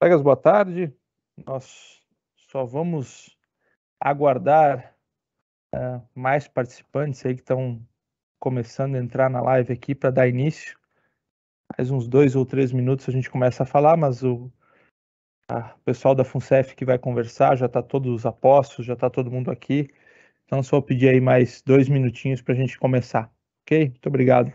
Colegas, boa tarde. Nós só vamos aguardar mais participantes aí que estão começando a entrar na live aqui para dar início. Mais uns 2 ou 3 minutos a gente começa a falar, mas o pessoal da FUNCEF que vai conversar já está todos a postos, já está todo mundo aqui. Então só pedir aí mais 2 minutinhos para a gente começar, ok? Muito obrigado.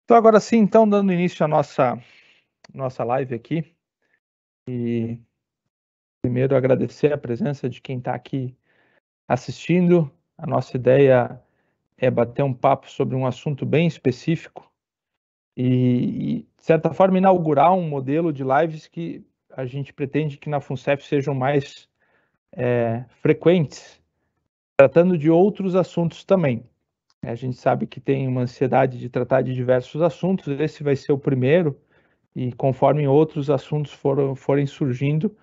Então agora sim, então dando início à nossa live aqui e primeiro agradecer a presença de quem está aqui assistindo. A nossa ideia é bater um papo sobre um assunto bem específico e de certa forma, inaugurar um modelo de lives que a gente pretende que na FUNCEF sejam mais frequentes, tratando de outros assuntos também. A gente sabe que tem uma ansiedade de tratar de diversos assuntos, esse vai ser o primeiro, e conforme outros assuntos forem surgindo,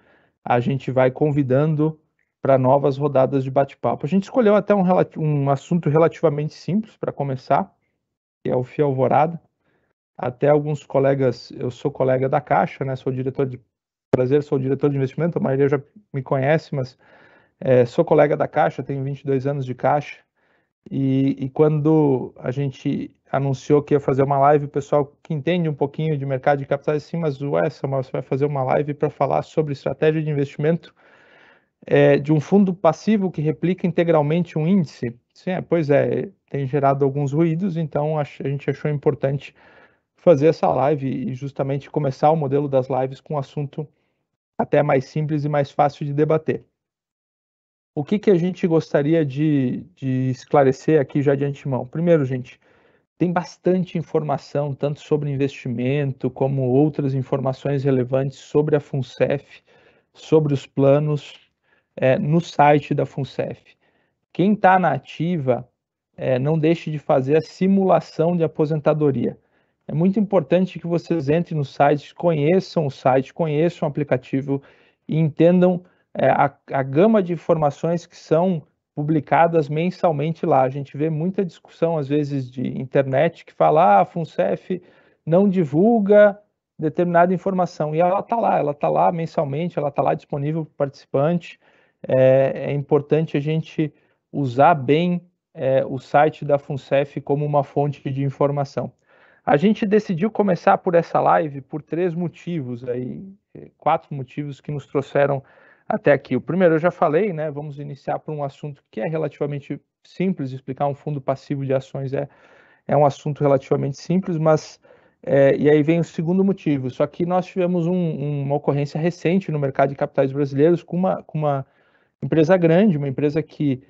a gente vai convidando para novas rodadas de bate-papo. A gente escolheu até um assunto relativamente simples para começar, que é o FII Alvorada. Até alguns colegas, eu sou colega da Caixa, né? Sou diretor de investimento, a maioria já me conhece, mas sou colega da Caixa, tenho 22 anos de Caixa. E quando a gente anunciou que ia fazer uma live, o pessoal que entende um pouquinho de mercado de capitais disse, mas Samuel, você vai fazer uma live para falar sobre estratégia de investimento de um fundo passivo que replica integralmente um índice? Sim, pois é, tem gerado alguns ruídos, então a gente achou importante fazer essa live e justamente começar o modelo das lives com um assunto até mais simples e mais fácil de debater. O que a gente gostaria de esclarecer aqui já de antemão? Primeiro, gente, tem bastante informação, tanto sobre investimento, como outras informações relevantes sobre a FUNCEF, sobre os planos, no site da FUNCEF. Quem está na ativa, não deixe de fazer a simulação de aposentadoria. É muito importante que vocês entrem no site, conheçam o site, conheçam o aplicativo e entendam a gama de informações que são publicadas mensalmente lá. A gente vê muita discussão, às vezes, de internet que fala, a FUNCEF não divulga determinada informação, e ela está lá mensalmente, ela está lá disponível para o participante. É importante a gente usar bem o site da FUNCEF como uma fonte de informação. A gente decidiu começar por essa live por 3 motivos, aí, 4 motivos que nos trouxeram até aqui. O primeiro eu já falei, né? Vamos iniciar por um assunto que é relativamente simples. Explicar um fundo passivo de ações é um assunto relativamente simples, mas e aí vem o segundo motivo. Só que nós tivemos uma ocorrência recente no mercado de capitais brasileiros com uma empresa grande, uma empresa que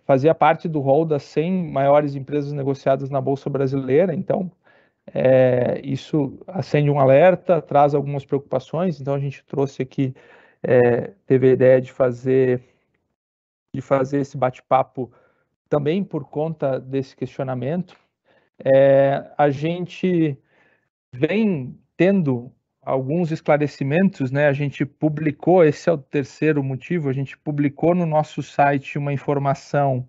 fazia parte do rol das 100 maiores empresas negociadas na Bolsa Brasileira. Então, isso acende um alerta, traz algumas preocupações. Então, a gente trouxe aqui, teve a ideia de fazer esse bate-papo também por conta desse questionamento. A gente vem tendo alguns esclarecimentos, né? A gente publicou, esse é o terceiro motivo, a gente publicou no nosso site uma informação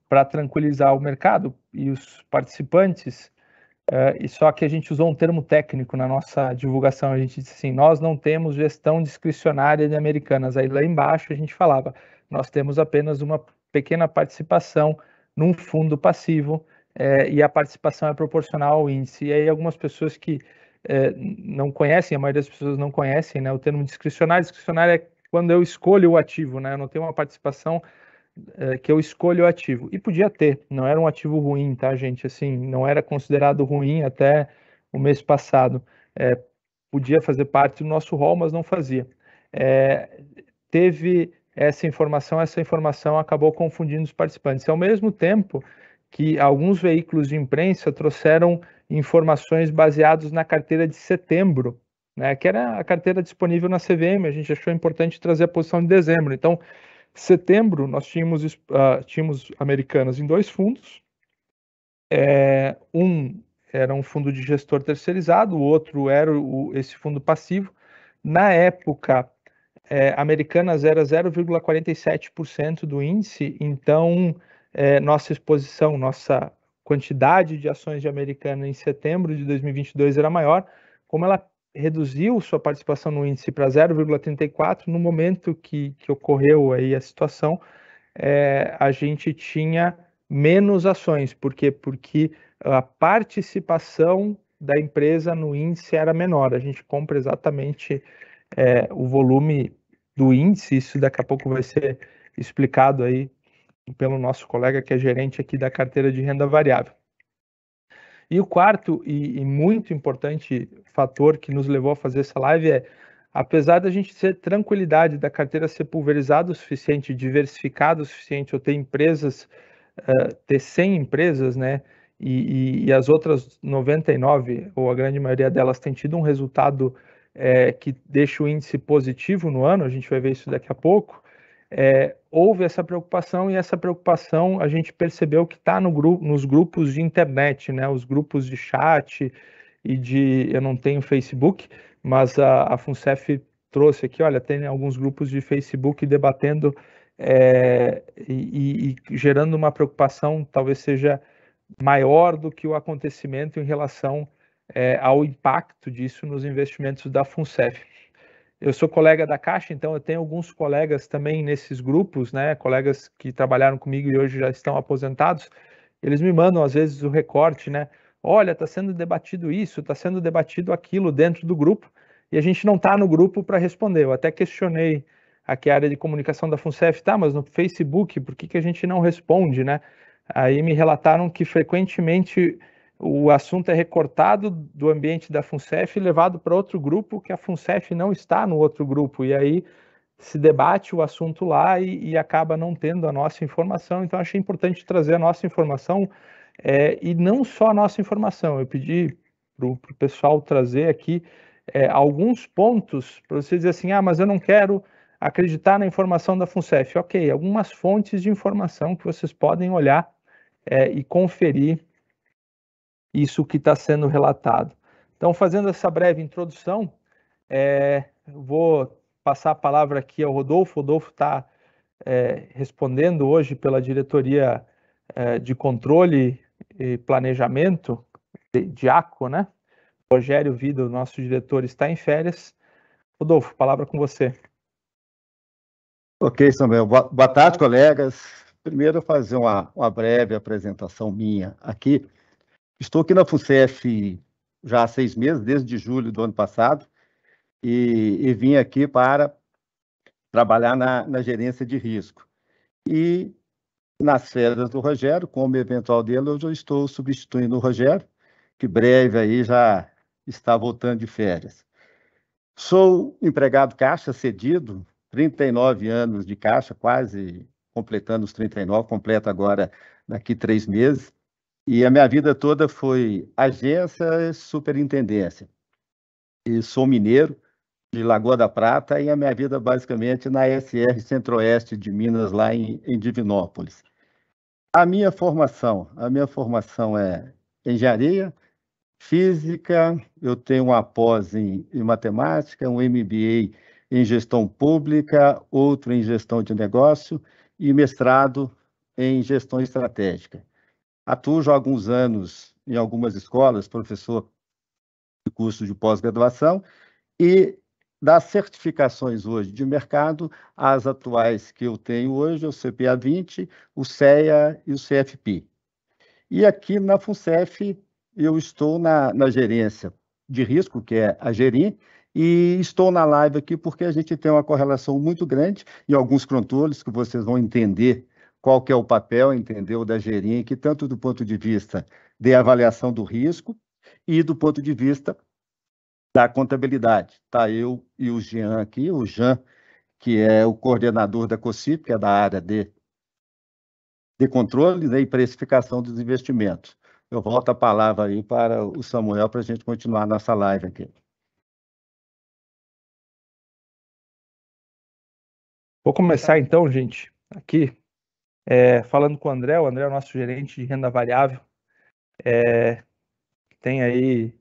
para tranquilizar o mercado e os participantes, e só que a gente usou um termo técnico na nossa divulgação. A gente disse assim: nós não temos gestão discricionária de Americanas. Aí lá embaixo a gente falava: nós temos apenas uma pequena participação num fundo passivo, e a participação é proporcional ao índice. E aí algumas pessoas que não conhecem, a maioria das pessoas não conhecem, né, o termo discricionário. Discricionário é quando eu escolho o ativo, né? Eu não tenho uma participação que eu escolho o ativo. E podia ter, não era um ativo ruim, tá, gente? Assim, não era considerado ruim até o mês passado. Podia fazer parte do nosso rol, mas não fazia. Teve essa informação acabou confundindo os participantes. Ao mesmo tempo que alguns veículos de imprensa trouxeram informações baseadas na carteira de setembro, né, que era a carteira disponível na CVM. A gente achou importante trazer a posição de dezembro. Então, setembro, nós tínhamos Americanas em 2 fundos. Um era um fundo de gestor terceirizado, o outro era esse fundo passivo. Na época, Americanas era 0,47% do índice, então nossa exposição, nossa quantidade de ações de Americana em setembro de 2022 era maior. Como ela reduziu sua participação no índice para 0,34%, no momento que ocorreu aí a situação, a gente tinha menos ações. Por quê? Porque a participação da empresa no índice era menor. A gente compra exatamente o volume do índice. Isso daqui a pouco vai ser explicado aí pelo nosso colega que é gerente aqui da carteira de renda variável. E o quarto e muito importante fator que nos levou a fazer essa live apesar da gente ter tranquilidade da carteira ser pulverizada o suficiente, diversificada o suficiente, ou ter empresas, ter 100 empresas, né, e as outras 99, ou a grande maioria delas, tem tido um resultado que deixa o índice positivo no ano. A gente vai ver isso daqui a pouco. Houve essa preocupação, e essa preocupação a gente percebeu que está nos grupos de internet, né, os grupos de chat eu não tenho Facebook, mas a FUNCEF trouxe aqui, olha, tem alguns grupos de Facebook debatendo e gerando uma preocupação, talvez seja maior do que o acontecimento em relação ao impacto disso nos investimentos da FUNCEF. Eu sou colega da Caixa, então eu tenho alguns colegas também nesses grupos, né? Colegas que trabalharam comigo e hoje já estão aposentados. Eles me mandam às vezes o recorte, né? Olha, está sendo debatido isso, está sendo debatido aquilo dentro do grupo, e a gente não está no grupo para responder. Eu até questionei aqui a área de comunicação da FUNCEF, tá, mas no Facebook, por que a gente não responde, né? Aí me relataram que frequentemente o assunto é recortado do ambiente da FUNCEF e levado para outro grupo, que a FUNCEF não está no outro grupo, e aí se debate o assunto lá e acaba não tendo a nossa informação. Então achei importante trazer a nossa informação, e não só a nossa informação. Eu pedi para o pessoal trazer aqui alguns pontos para você dizer assim: mas eu não quero acreditar na informação da FUNCEF. Ok, algumas fontes de informação que vocês podem olhar e conferir isso que está sendo relatado. Então, fazendo essa breve introdução, vou passar a palavra aqui ao Rodolfo. O Rodolfo está respondendo hoje pela diretoria de controle e planejamento, de ACO, né? Rogério Vida, o nosso diretor, está em férias. Rodolfo, palavra com você. Ok, Samuel. Boa tarde, colegas. Primeiro, fazer uma breve apresentação minha aqui. Estou aqui na FUNCEF já há 6 meses, desde julho do ano passado, e vim aqui para trabalhar na gerência de risco. E nas férias do Rogério, como eventual dele, eu já estou substituindo o Rogério, que breve aí já está voltando de férias. Sou empregado caixa cedido, 39 anos de caixa, quase completando os 39, completo agora daqui 3 meses. E a minha vida toda foi agência e superintendência. E sou mineiro de Lagoa da Prata e a minha vida basicamente na SR Centro-Oeste de Minas, lá em Divinópolis. A minha formação é engenharia, física, eu tenho uma pós em matemática, um MBA em gestão pública, outro em gestão de negócio e mestrado em gestão estratégica. Atuo já há alguns anos em algumas escolas, professor de curso de pós-graduação, e das certificações hoje de mercado, as atuais que eu tenho hoje, o CPA 20, o CEA e o CFP. E aqui na FUNCEF, eu estou na gerência de risco, que é a Gerim, e estou na live aqui porque a gente tem uma correlação muito grande em alguns controles que vocês vão entender qual que é o papel, entendeu, da Gerim, que tanto do ponto de vista de avaliação do risco e do ponto de vista da contabilidade. Tá eu e o Jean aqui, o Jean, que é o coordenador da COCIP, que é da área de controle, né, e precificação dos investimentos. Eu volto a palavra aí para o Samuel para a gente continuar nossa live aqui. Vou começar então, gente, aqui, falando com o André é o nosso gerente de renda variável, tem aí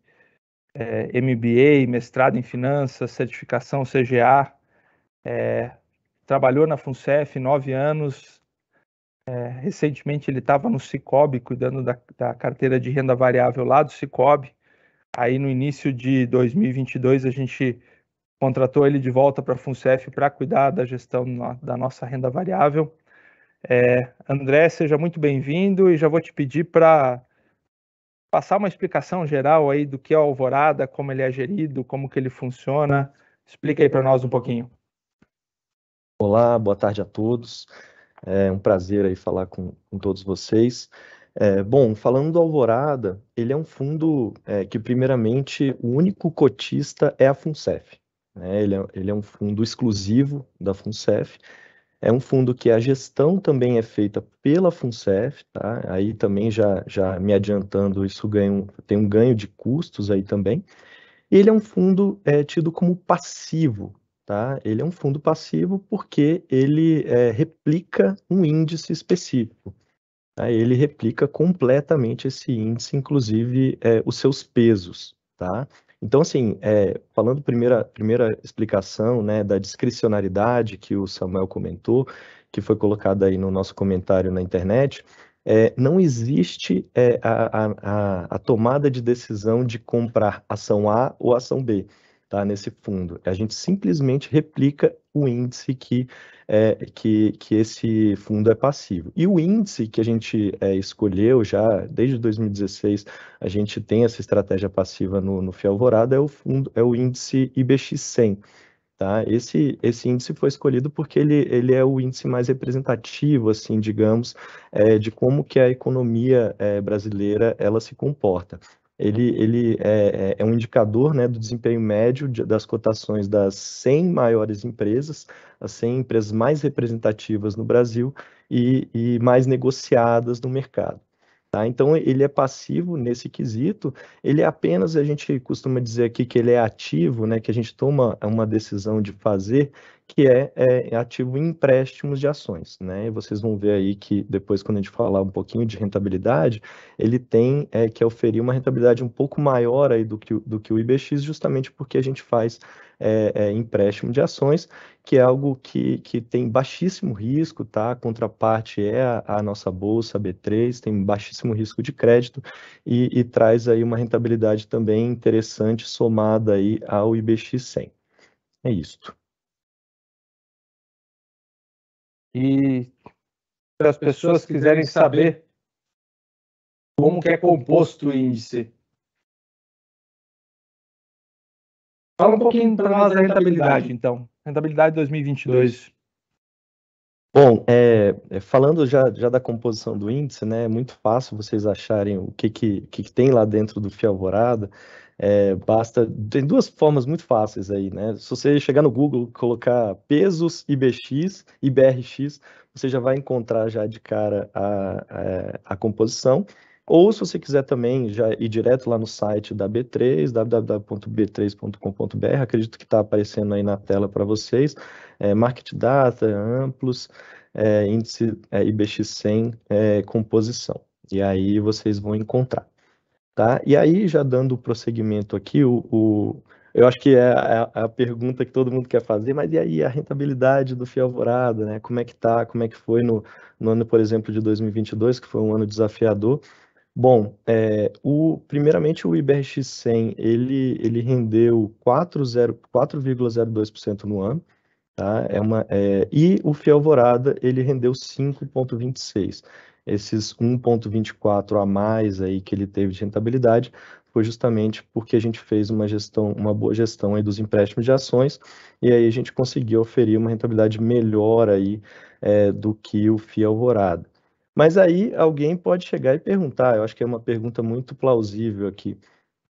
MBA, mestrado em finanças, certificação CGA, trabalhou na FUNCEF 9 anos, recentemente ele estava no Sicoob, cuidando da carteira de renda variável lá do Sicoob. Aí no início de 2022 a gente contratou ele de volta para a FUNCEF para cuidar da gestão da nossa renda variável. André, seja muito bem-vindo e já vou te pedir para passar uma explicação geral aí do que é o Alvorada, como ele é gerido, como que ele funciona. Explica aí para nós um pouquinho. Olá, boa tarde a todos. É um prazer aí falar com todos vocês. Bom, falando do Alvorada, ele é um fundo que, primeiramente, o único cotista é a FUNCEF, né? Ele é um fundo exclusivo da FUNCEF. É um fundo que a gestão também é feita pela FUNCEF, tá? Aí também já me adiantando, isso tem um ganho de custos aí também. E ele é um fundo tido como passivo, tá? Ele é um fundo passivo porque ele replica um índice específico, tá? Ele replica completamente esse índice, inclusive os seus pesos, tá? Então, assim, falando primeira explicação, né, da discricionariedade que o Samuel comentou, que foi colocada aí no nosso comentário na internet, não existe a tomada de decisão de comprar ação A ou ação B, tá, nesse fundo. A gente simplesmente replica o índice que esse fundo é passivo. E o índice que a gente escolheu já desde 2016, a gente tem essa estratégia passiva no FII Alvorada, é o índice IBX100. Tá? Esse índice foi escolhido porque ele é o índice mais representativo, assim, digamos, de como que a economia brasileira ela se comporta. Ele é um indicador, né, do desempenho médio das cotações das 100 maiores empresas, as 100 empresas mais representativas no Brasil e mais negociadas no mercado. Tá? Então, ele é passivo nesse quesito, ele é apenas, a gente costuma dizer aqui que ele é ativo, né, que a gente toma uma decisão de fazer, que é ativo em empréstimos de ações, né? E vocês vão ver aí que depois, quando a gente falar um pouquinho de rentabilidade, ele tem que oferir uma rentabilidade um pouco maior aí do que o IBX, justamente porque a gente faz empréstimo de ações, que é algo que tem baixíssimo risco, tá? A contraparte é a nossa bolsa B3, tem baixíssimo risco de crédito e traz aí uma rentabilidade também interessante somada aí ao IBX 100. É isto. E se as pessoas quiserem saber como que é composto o índice, fala um pouquinho para nós da rentabilidade, então. Rentabilidade 2022. Bom, falando já da composição do índice, né, é muito fácil vocês acharem o que tem lá dentro do FII Alvorada. Tem duas formas muito fáceis aí, né? Se você chegar no Google, colocar pesos IBX, IBRX, você já vai encontrar já de cara a composição. Ou se você quiser também já ir direto lá no site da B3, www.b3.com.br, acredito que está aparecendo aí na tela para vocês, Market Data, amplos, índice IBX100, composição. E aí vocês vão encontrar, tá? E aí, já dando prosseguimento aqui, eu acho que é a pergunta que todo mundo quer fazer, mas e aí a rentabilidade do FII Alvorada, né? Como é que tá? Como é que foi no ano, por exemplo, de 2022, que foi um ano desafiador? Bom, primeiramente o IBRX 100, ele rendeu 4,02% no ano, tá? E o FII Alvorada, ele rendeu 5,26%. Esses 1,24% a mais aí que ele teve de rentabilidade foi justamente porque a gente fez uma boa gestão aí dos empréstimos de ações, e aí a gente conseguiu oferir uma rentabilidade melhor aí do que o FII Alvorada. Mas aí alguém pode chegar e perguntar, eu acho que é uma pergunta muito plausível aqui.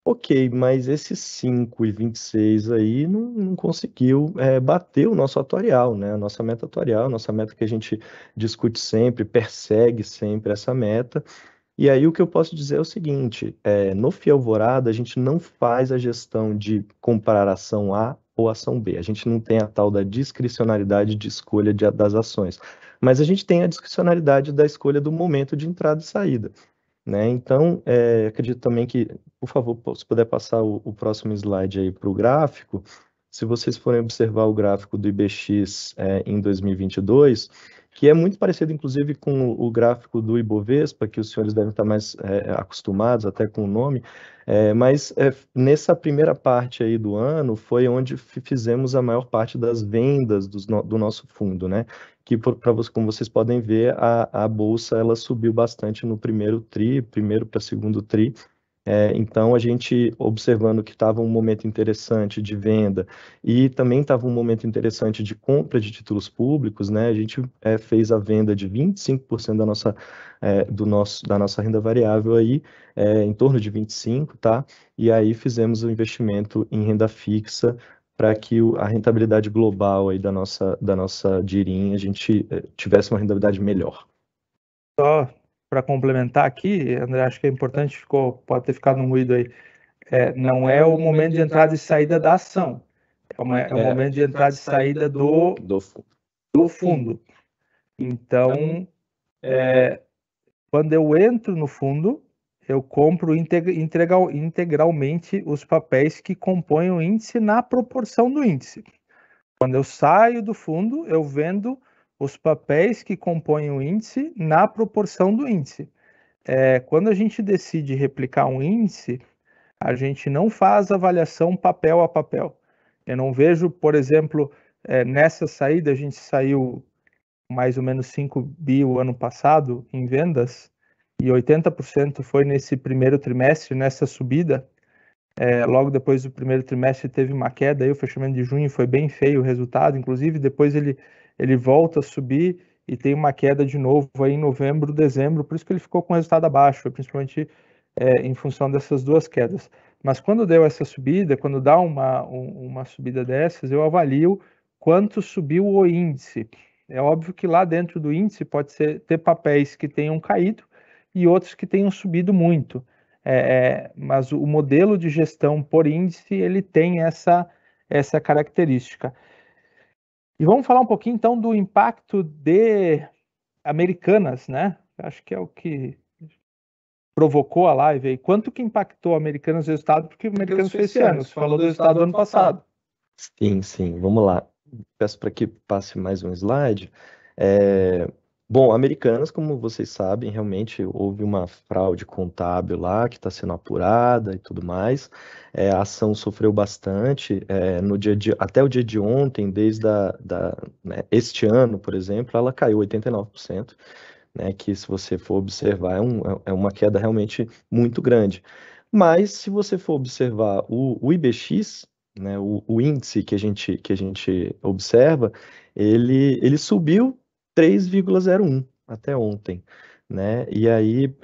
Ok, mas esses 5,26 aí não conseguiu bater o nosso atuarial, né? A nossa meta atuarial, a nossa meta que a gente discute sempre, persegue sempre essa meta. E aí o que eu posso dizer é o seguinte, no FII Alvorada a gente não faz a gestão de comprar ação A ou ação B. A gente não tem a tal da discricionalidade de escolha das ações. Mas a gente tem a discricionalidade da escolha do momento de entrada e saída, né? Então, acredito também que, por favor, se puder passar o próximo slide aí para o gráfico, se vocês forem observar o gráfico do IBX em 2022, que é muito parecido, inclusive, com o gráfico do Ibovespa, que os senhores devem estar mais acostumados até com o nome, mas nessa primeira parte aí do ano foi onde fizemos a maior parte das vendas do nosso fundo, né? Que, como vocês podem ver, a bolsa ela subiu bastante no primeiro para segundo tri. Então, a gente observando que estava um momento interessante de venda e também estava um momento interessante de compra de títulos públicos, né? A gente fez a venda de 25% da nossa renda variável aí, em torno de 25%, tá? E aí fizemos o investimento em renda fixa para que a rentabilidade global aí da nossa DIRIM, a gente tivesse uma rentabilidade melhor. Só para complementar aqui, André, acho que é importante, pode ter ficado um ruído aí, não é o momento de entrada e saída da ação, é o momento de entrada e saída do fundo. Então, quando eu entro no fundo, eu compro integralmente os papéis que compõem o índice na proporção do índice. Quando eu saio do fundo, eu vendo os papéis que compõem o índice na proporção do índice. Quando a gente decide replicar um índice, a gente não faz avaliação papel a papel. Eu não vejo, por exemplo, nessa saída, a gente saiu mais ou menos 5 bi o ano passado em vendas, e 80% foi nesse primeiro trimestre, nessa subida. Logo depois do primeiro trimestre teve uma queda, aí o fechamento de junho foi bem feio o resultado, inclusive depois ele volta a subir e tem uma queda de novo aí em novembro, dezembro, por isso que ele ficou com resultado abaixo, principalmente em função dessas duas quedas. Mas quando deu essa subida, quando dá uma subida dessas, eu avalio quanto subiu o índice. É óbvio que lá dentro do índice pode ter papéis que tenham caído e outros que tenham subido muito. Mas o modelo de gestão por índice, ele tem essa característica. E vamos falar um pouquinho, então, do impacto de Americanas, né? Acho que é o que provocou a live aí. Quanto que impactou Americanas o resultado? Porque o Americanas fez esse ano. Você falou do resultado do ano passado. Sim, vamos lá. Peço para que passe mais um slide. Bom, Americanas, como vocês sabem, realmente houve uma fraude contábil lá que está sendo apurada e tudo mais. A ação sofreu bastante no até o dia de ontem, né, este ano, por exemplo, ela caiu 89%, né, que se você for observar é uma queda realmente muito grande. Mas se você for observar o IBX, né, o índice que a gente observa, ele subiu 3,01 até ontem, né? E aí,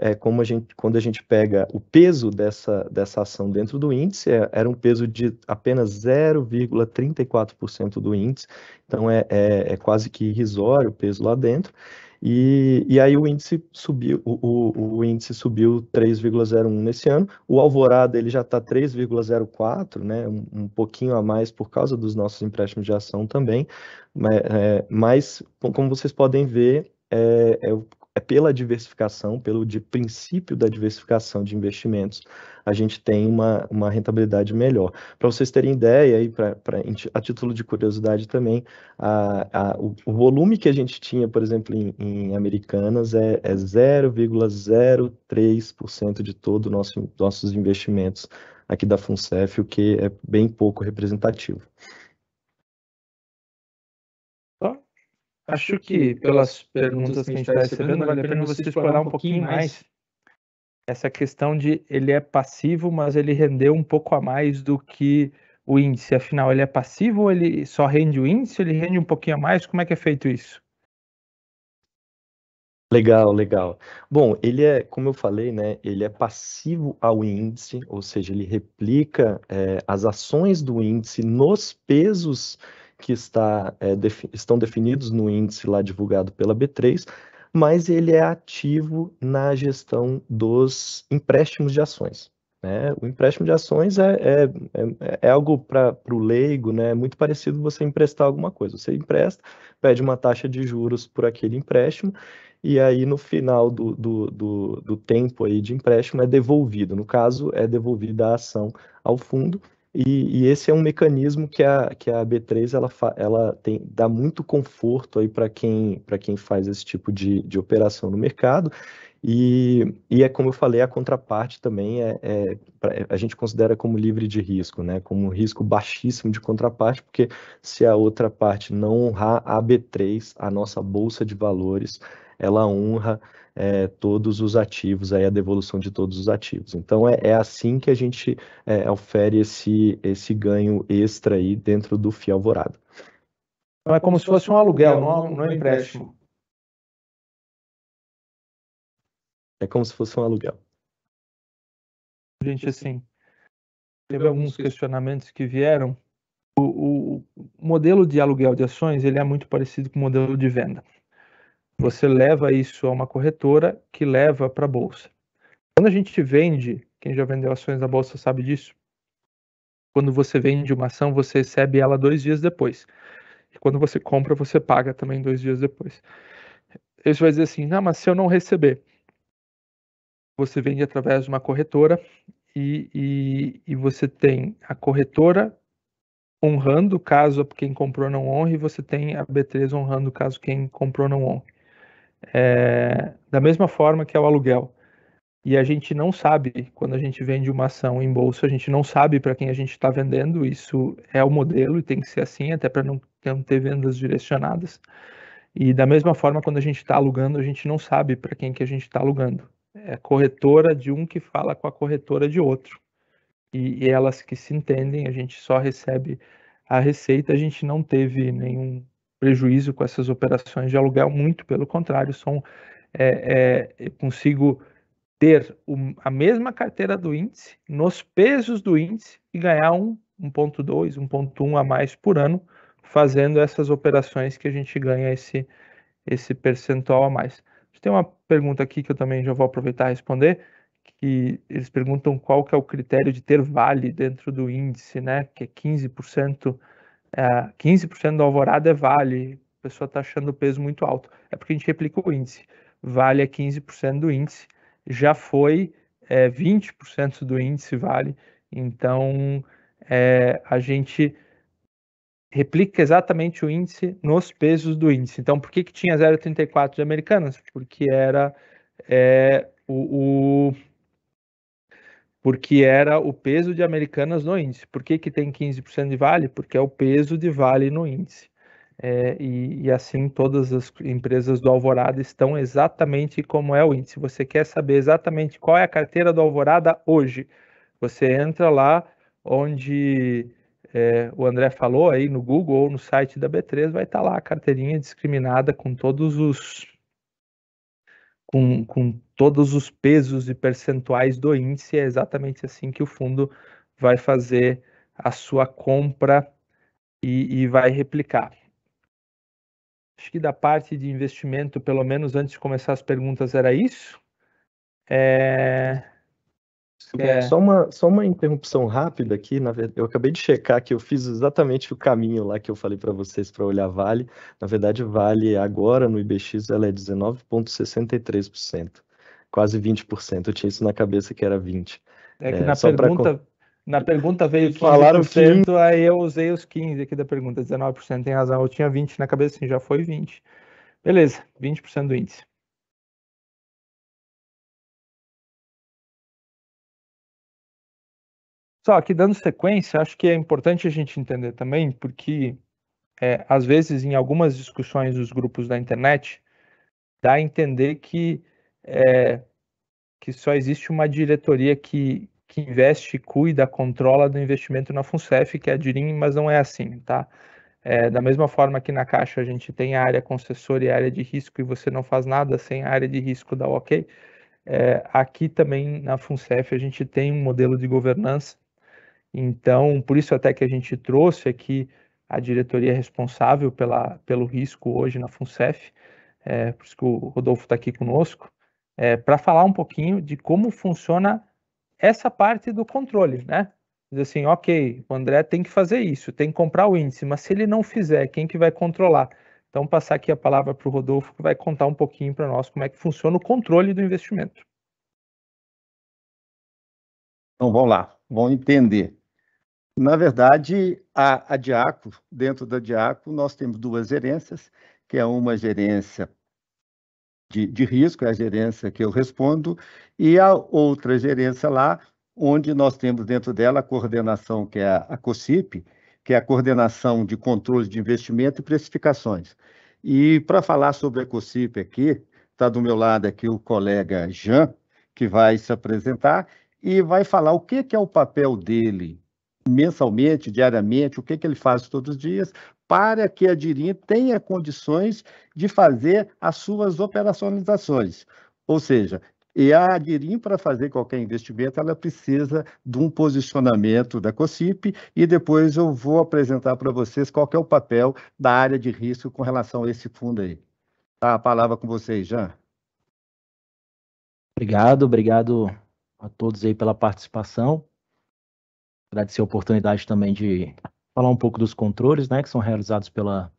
quando a gente pega o peso dessa ação dentro do índice, era um peso de apenas 0,34% do índice, então é quase que irrisório o peso lá dentro. E aí o índice subiu, o índice subiu 3,01 nesse ano. O Alvorada ele já está 3,04, né? Um pouquinho a mais por causa dos nossos empréstimos de ação também. Mas como vocês podem ver, pela diversificação, pelo princípio da diversificação de investimentos, a gente tem uma rentabilidade melhor. Para vocês terem ideia, aí, a título de curiosidade também, o volume que a gente tinha, por exemplo, em Americanas é 0,03% de todos nossos investimentos aqui da Funcef, o que é bem pouco representativo. Acho que pelas perguntas que a gente está recebendo, vale a pena você explorar um pouquinho mais essa questão de ele é passivo, mas ele rendeu um pouco a mais do que o índice. Afinal, ele é passivo ou ele só rende o índice? Ele rende um pouquinho a mais? Como é que é feito isso? Legal. Bom, ele como eu falei, né, ele é passivo ao índice, ou seja, ele replica as ações do índice nos pesos que estão definidos no índice lá divulgado pela B3, mas ele é ativo na gestão dos empréstimos de ações, né? O empréstimo de ações é algo para o leigo, né? É muito parecido você emprestar alguma coisa. Você empresta, pede uma taxa de juros por aquele empréstimo, e aí no final do tempo aí de empréstimo é devolvido. No caso, é devolvida a ação ao fundo, e esse é um mecanismo que a B3 ela dá muito conforto aí para quem faz esse tipo de operação no mercado. E é como eu falei, a contraparte também a gente considera como livre de risco, né? Como um risco baixíssimo de contraparte, porque se a outra parte não honrar a B3, a nossa bolsa de valores, ela honra todos os ativos, aí a devolução de todos os ativos. Então é assim que a gente ofere esse ganho extra aí dentro do FII Alvorada. Então é como se fosse um aluguel, não é empréstimo. É como se fosse um aluguel. Gente, assim, teve alguns questionamentos que vieram. O modelo de aluguel de ações, ele é muito parecido com o modelo de venda. Você leva isso a uma corretora que leva para a bolsa. Quando a gente vende, quem já vendeu ações na bolsa sabe disso, quando você vende uma ação, você recebe ela 2 dias depois. E quando você compra, você paga também 2 dias depois. Isso vai dizer assim, não, mas se eu não receber, você vende através de uma corretora e você tem a corretora honrando caso quem comprou não honre, e você tem a B3 honrando caso quem comprou não honre. Da mesma forma que é o aluguel. E a gente não sabe, quando a gente vende uma ação em bolsa, a gente não sabe para quem a gente está vendendo, isso é o modelo e tem que ser assim, até para não ter vendas direcionadas. E da mesma forma, quando a gente está alugando, a gente não sabe para quem que a gente está alugando. É a corretora de um que fala com a corretora de outro. E elas que se entendem, a gente só recebe a receita, a gente não teve nenhum prejuízo com essas operações de aluguel, muito pelo contrário, eu consigo ter a mesma carteira do índice, nos pesos do índice, e ganhar 1,2, 1,1 a mais por ano, fazendo essas operações que a gente ganha esse percentual a mais. Tem uma pergunta aqui que eu também já vou aproveitar e responder, que eles perguntam qual que é o critério de ter vale dentro do índice, né, que é 15% 15% do Alvorada é Vale, a pessoa está achando o peso muito alto. É porque a gente replica o índice. Vale é 15% do índice, já foi 20% do índice Vale, então a gente replica exatamente o índice nos pesos do índice. Então, por que tinha 0,34 de Americanas? Porque era o peso de Americanas no índice. Por que tem 15% de Vale? Porque é o peso de Vale no índice. E assim todas as empresas do Alvorada estão exatamente como é o índice. Você quer saber exatamente qual é a carteira do Alvorada hoje? Você entra lá onde o André falou aí no Google ou no site da B3, vai estar lá a carteirinha discriminada com todos os pesos e percentuais do índice. É exatamente assim que o fundo vai fazer a sua compra e vai replicar. Acho que da parte de investimento, pelo menos antes de começar as perguntas, era isso. Só uma interrupção rápida aqui, na verdade, eu acabei de checar que eu fiz exatamente o caminho lá que eu falei para vocês para olhar Vale. Na verdade, Vale agora no IBX ela é 19,63%, quase 20%. Eu tinha isso na cabeça que era 20%. Que na pergunta veio 15%, falaram 15%. Aí eu usei os 15% aqui da pergunta, 19%, tem razão. Eu tinha 20% na cabeça, sim, já foi 20%. Beleza, 20% do índice. Só aqui dando sequência, acho que é importante a gente entender também, porque às vezes em algumas discussões dos grupos da internet, dá a entender que só existe uma diretoria que investe, cuida, controla do investimento na FUNCEF, que é a Dirim, mas não é assim, tá? Da mesma forma que na Caixa a gente tem a área concessora e a área de risco, e você não faz nada sem a área de risco da OK, aqui também na FUNCEF a gente tem um modelo de governança. Então, por isso até que a gente trouxe aqui a diretoria responsável pelo risco hoje na FUNCEF, por isso que o Rodolfo está aqui conosco, para falar um pouquinho de como funciona essa parte do controle, né? Diz assim, ok, o André tem que fazer isso, tem que comprar o índice, mas se ele não fizer, quem que vai controlar? Então, passar aqui a palavra para o Rodolfo, que vai contar um pouquinho para nós como é que funciona o controle do investimento. Então, vamos lá, vamos entender. Na verdade, a Diaco, dentro da Diaco, nós temos duas gerências, que é uma gerência de risco, é a gerência que eu respondo, e a outra gerência lá, onde nós temos dentro dela a coordenação, que é a COCIP, que é a coordenação de controle de investimento e precificações. E para falar sobre a COCIP aqui, está do meu lado aqui o colega Jean, que vai se apresentar e vai falar o que é o papel dele mensalmente, diariamente, o que ele faz todos os dias, para que a Dirim tenha condições de fazer as suas operacionalizações. Ou seja, e a Dirim, para fazer qualquer investimento, ela precisa de um posicionamento da COCIP, e depois eu vou apresentar para vocês qual que é o papel da área de risco com relação a esse fundo aí. Tá, a palavra com vocês, Jean. Obrigado a todos aí pela participação. Agradecer a oportunidade também de falar um pouco dos controles, né, que são realizados pela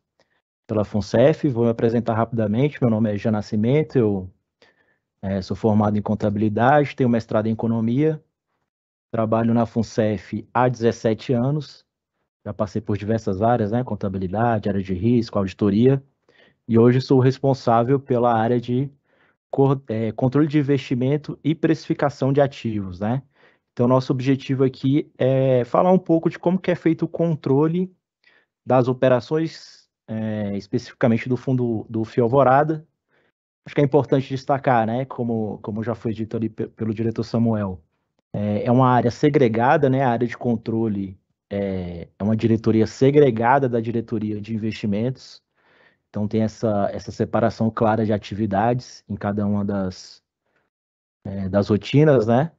FUNCEF. Vou me apresentar rapidamente. Meu nome é Jean Nascimento, eu sou formado em contabilidade, tenho mestrado em economia, trabalho na FUNCEF há 17 anos, já passei por diversas áreas, né, contabilidade, área de risco, auditoria, e hoje sou responsável pela área de controle de investimento e precificação de ativos, né? Então, nosso objetivo aqui é falar um pouco de como que é feito o controle das operações, especificamente do fundo do FII Alvorada. Acho que é importante destacar, né, como já foi dito ali pelo diretor Samuel, é uma área segregada, né, a área de controle é uma diretoria segregada da diretoria de investimentos. Então, tem essa separação clara de atividades em cada uma das rotinas, né?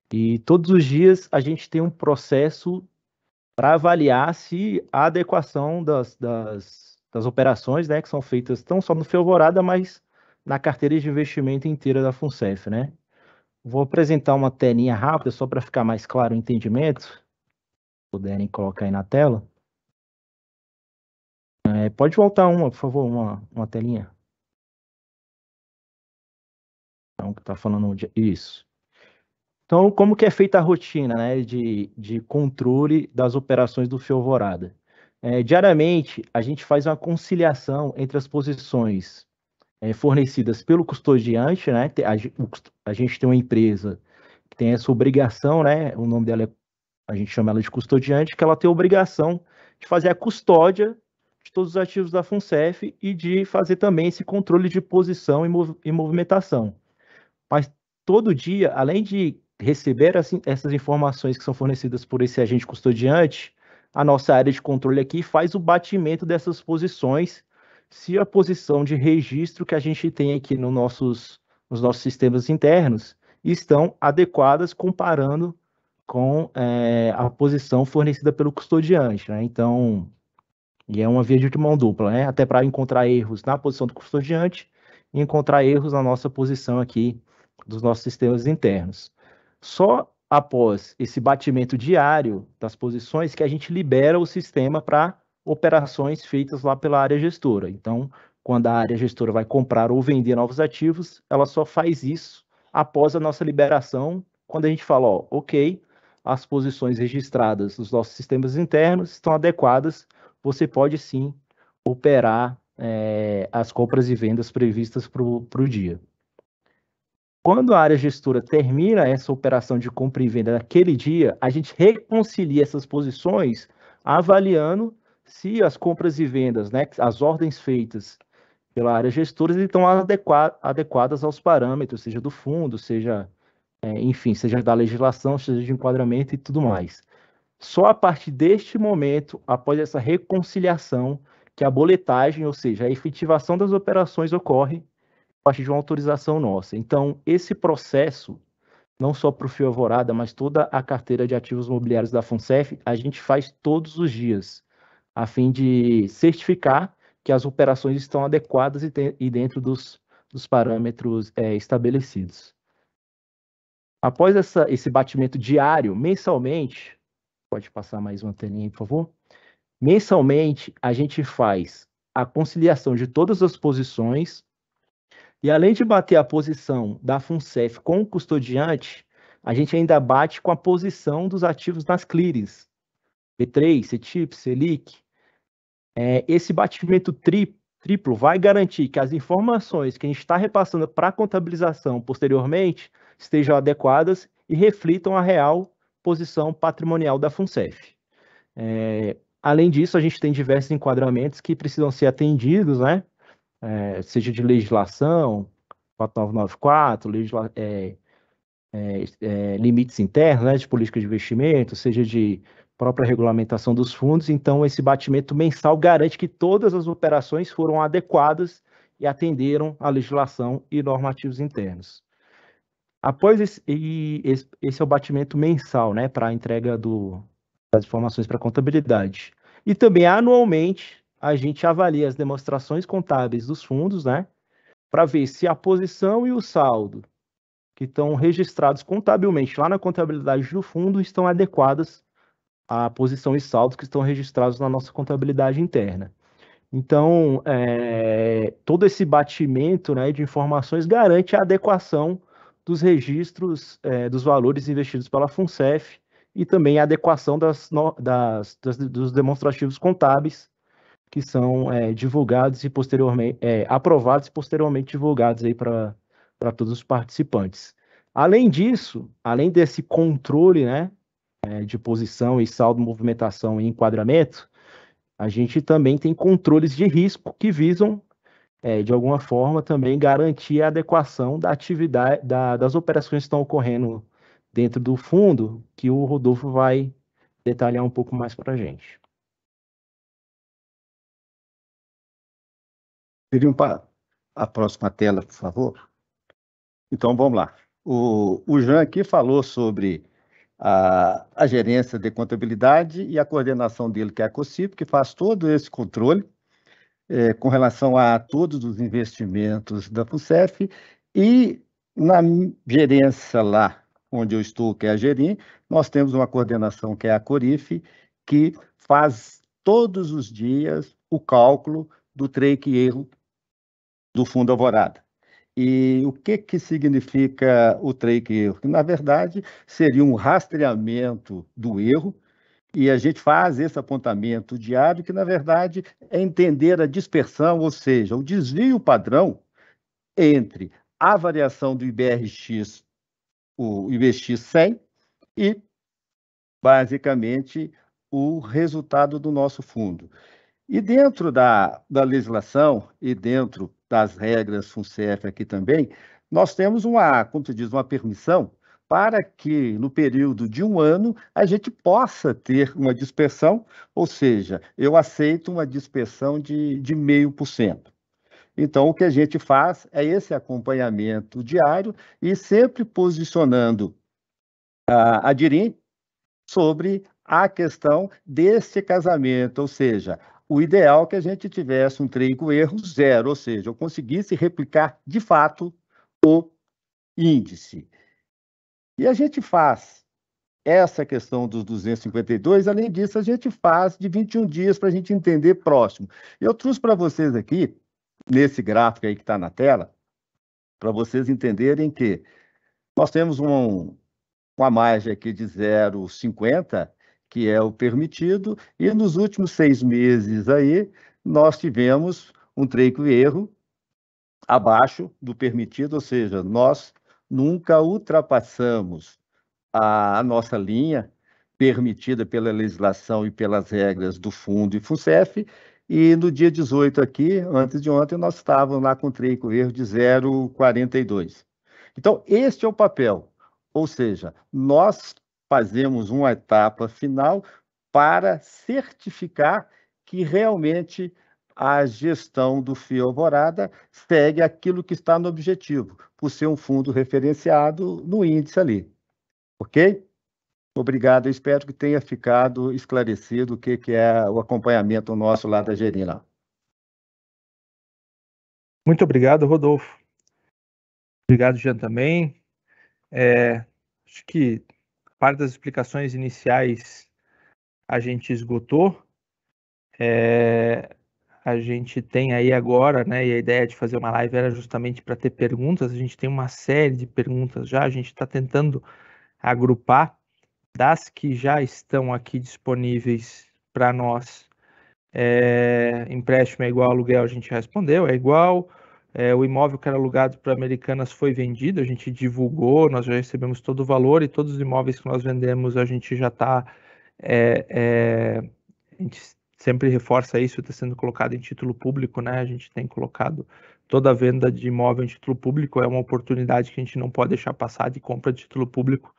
E todos os dias a gente tem um processo para avaliar se a adequação das operações, né, que são feitas não só no FII Alvorada, mas na carteira de investimento inteira da FUNCEF, né? Vou apresentar uma telinha rápida só para ficar mais claro o entendimento. Se puderem colocar aí na tela. Pode voltar uma, por favor, uma telinha. Então, que está falando isso. Então, como que é feita a rotina, né, de controle das operações do Fio Alvorada? Diariamente, a gente faz uma conciliação entre as posições fornecidas pelo custodiante, né? A gente tem uma empresa que tem essa obrigação, né? O nome dela a gente chama ela de custodiante, que ela tem a obrigação de fazer a custódia de todos os ativos da FUNCEF e de fazer também esse controle de posição e movimentação. Mas todo dia, além de receber essas informações que são fornecidas por esse agente custodiante, a nossa área de controle aqui faz o batimento dessas posições, se a posição de registro que a gente tem aqui nos nossos sistemas internos estão adequadas comparando com a posição fornecida pelo custodiante, né? Então, e é uma via de mão dupla, né? Até para encontrar erros na posição do custodiante e encontrar erros na nossa posição aqui dos nossos sistemas internos. Só após esse batimento diário das posições que a gente libera o sistema para operações feitas lá pela área gestora. Então, quando a área gestora vai comprar ou vender novos ativos, ela só faz isso após a nossa liberação, quando a gente fala, ó, ok, as posições registradas nos nossos sistemas internos estão adequadas, você pode sim operar as compras e vendas previstas para o dia. Quando a área gestora termina essa operação de compra e venda naquele dia, a gente reconcilia essas posições avaliando se as compras e vendas, né, as ordens feitas pela área gestora estão adequadas aos parâmetros, seja do fundo, seja, enfim, seja da legislação, seja de enquadramento e tudo mais. Só a partir deste momento, após essa reconciliação, que a boletagem, ou seja, a efetivação das operações ocorre a partir de uma autorização nossa. Então, esse processo, não só para o Fio Alvorada, mas toda a carteira de ativos imobiliários da FUNCEF, a gente faz todos os dias, a fim de certificar que as operações estão adequadas e dentro dos parâmetros estabelecidos. Após esse batimento diário, mensalmente, pode passar mais uma telinha aí, por favor? Mensalmente, a gente faz a conciliação de todas as posições e, além de bater a posição da FUNCEF com o custodiante, a gente ainda bate com a posição dos ativos nas clearings, B3, CETIP, Selic. Esse batimento triplo vai garantir que as informações que a gente está repassando para a contabilização posteriormente estejam adequadas e reflitam a real posição patrimonial da FUNCEF. Além disso, a gente tem diversos enquadramentos que precisam ser atendidos, né? Seja de legislação, 4994, limites internos, né, de política de investimento, seja de própria regulamentação dos fundos. Então, esse batimento mensal garante que todas as operações foram adequadas e atenderam à legislação e normativos internos. Após esse é o batimento mensal, né, para a entrega das informações para a contabilidade. E também, anualmente, a gente avalia as demonstrações contábeis dos fundos, né, para ver se a posição e o saldo que estão registrados contabilmente lá na contabilidade do fundo estão adequadas à posição e saldos que estão registrados na nossa contabilidade interna. Então, todo esse batimento, né, de informações garante a adequação dos registros dos valores investidos pela FUNCEF e também a adequação dos demonstrativos contábeis que são divulgados e posteriormente aprovados e posteriormente divulgados aí para todos os participantes. Além disso, além desse controle, né, de posição e saldo, movimentação e enquadramento, a gente também tem controles de risco que visam, de alguma forma, também garantir a adequação da atividade, das operações que estão ocorrendo dentro do fundo, que o Rodolfo vai detalhar um pouco mais para a gente. Teriam para a próxima tela, por favor? Então, vamos lá. O Jean aqui falou sobre a gerência de contabilidade e a coordenação dele, que é a COCIP, que faz todo esse controle com relação a todos os investimentos da FUNCEF. E na gerência lá, onde eu estou, que é a Gerim, nós temos uma coordenação que é a CORIF, que faz todos os dias o cálculo do trade-erro do fundo Alvorada. E o que significa o trade-erro? Na verdade, seria um rastreamento do erro, e a gente faz esse apontamento diário, que, na verdade, é entender a dispersão, ou seja, o desvio padrão entre a variação do IBRX, o IBX 100, e, basicamente, o resultado do nosso fundo. E dentro da legislação e dentro das regras FUNCEF aqui também, nós temos como se diz, uma permissão para que, no período de 1 ano, a gente possa ter uma dispersão, ou seja, eu aceito uma dispersão de 0,5%. Então, o que a gente faz é esse acompanhamento diário e sempre posicionando a Dirim sobre a questão desse casamento, ou seja, o ideal é que a gente tivesse um trade-erro zero, ou seja, eu conseguisse replicar de fato o índice. E a gente faz essa questão dos 252, além disso, a gente faz de 21 dias para a gente entender próximo. Eu trouxe para vocês aqui, nesse gráfico aí que está na tela, para vocês entenderem que nós temos uma margem aqui de 0,50, que é o permitido, e nos últimos 6 meses aí, nós tivemos um trade-erro abaixo do permitido, ou seja, nós nunca ultrapassamos a nossa linha permitida pela legislação e pelas regras do fundo e FUNCEF, e no dia 18 aqui, antes de ontem, nós estávamos lá com trade-erro de 0,42. Então, este é o papel. Ou seja, nós fazemos uma etapa final para certificar que realmente a gestão do FII Alvorada segue aquilo que está no objetivo, por ser um fundo referenciado no índice ali. Ok? Obrigado, eu espero que tenha ficado esclarecido o que é o acompanhamento nosso lá da Gerina. Muito obrigado, Rodolfo. Obrigado, Jean, também. Acho que parte das explicações iniciais a gente esgotou. A gente tem aí agora, né, e a ideia de fazer uma live era justamente para ter perguntas. A gente tem uma série de perguntas já, a gente está tentando agrupar das que já estão aqui disponíveis para nós. Empréstimo é igual, aluguel a gente já respondeu, é igual. O imóvel que era alugado para Americanas foi vendido, a gente divulgou, nós já recebemos todo o valor, e todos os imóveis que nós vendemos a gente já está, a gente sempre reforça isso, está sendo colocado em título público, né? A gente tem colocado toda a venda de imóvel em título público, é uma oportunidade que a gente não pode deixar passar, de compra de título público,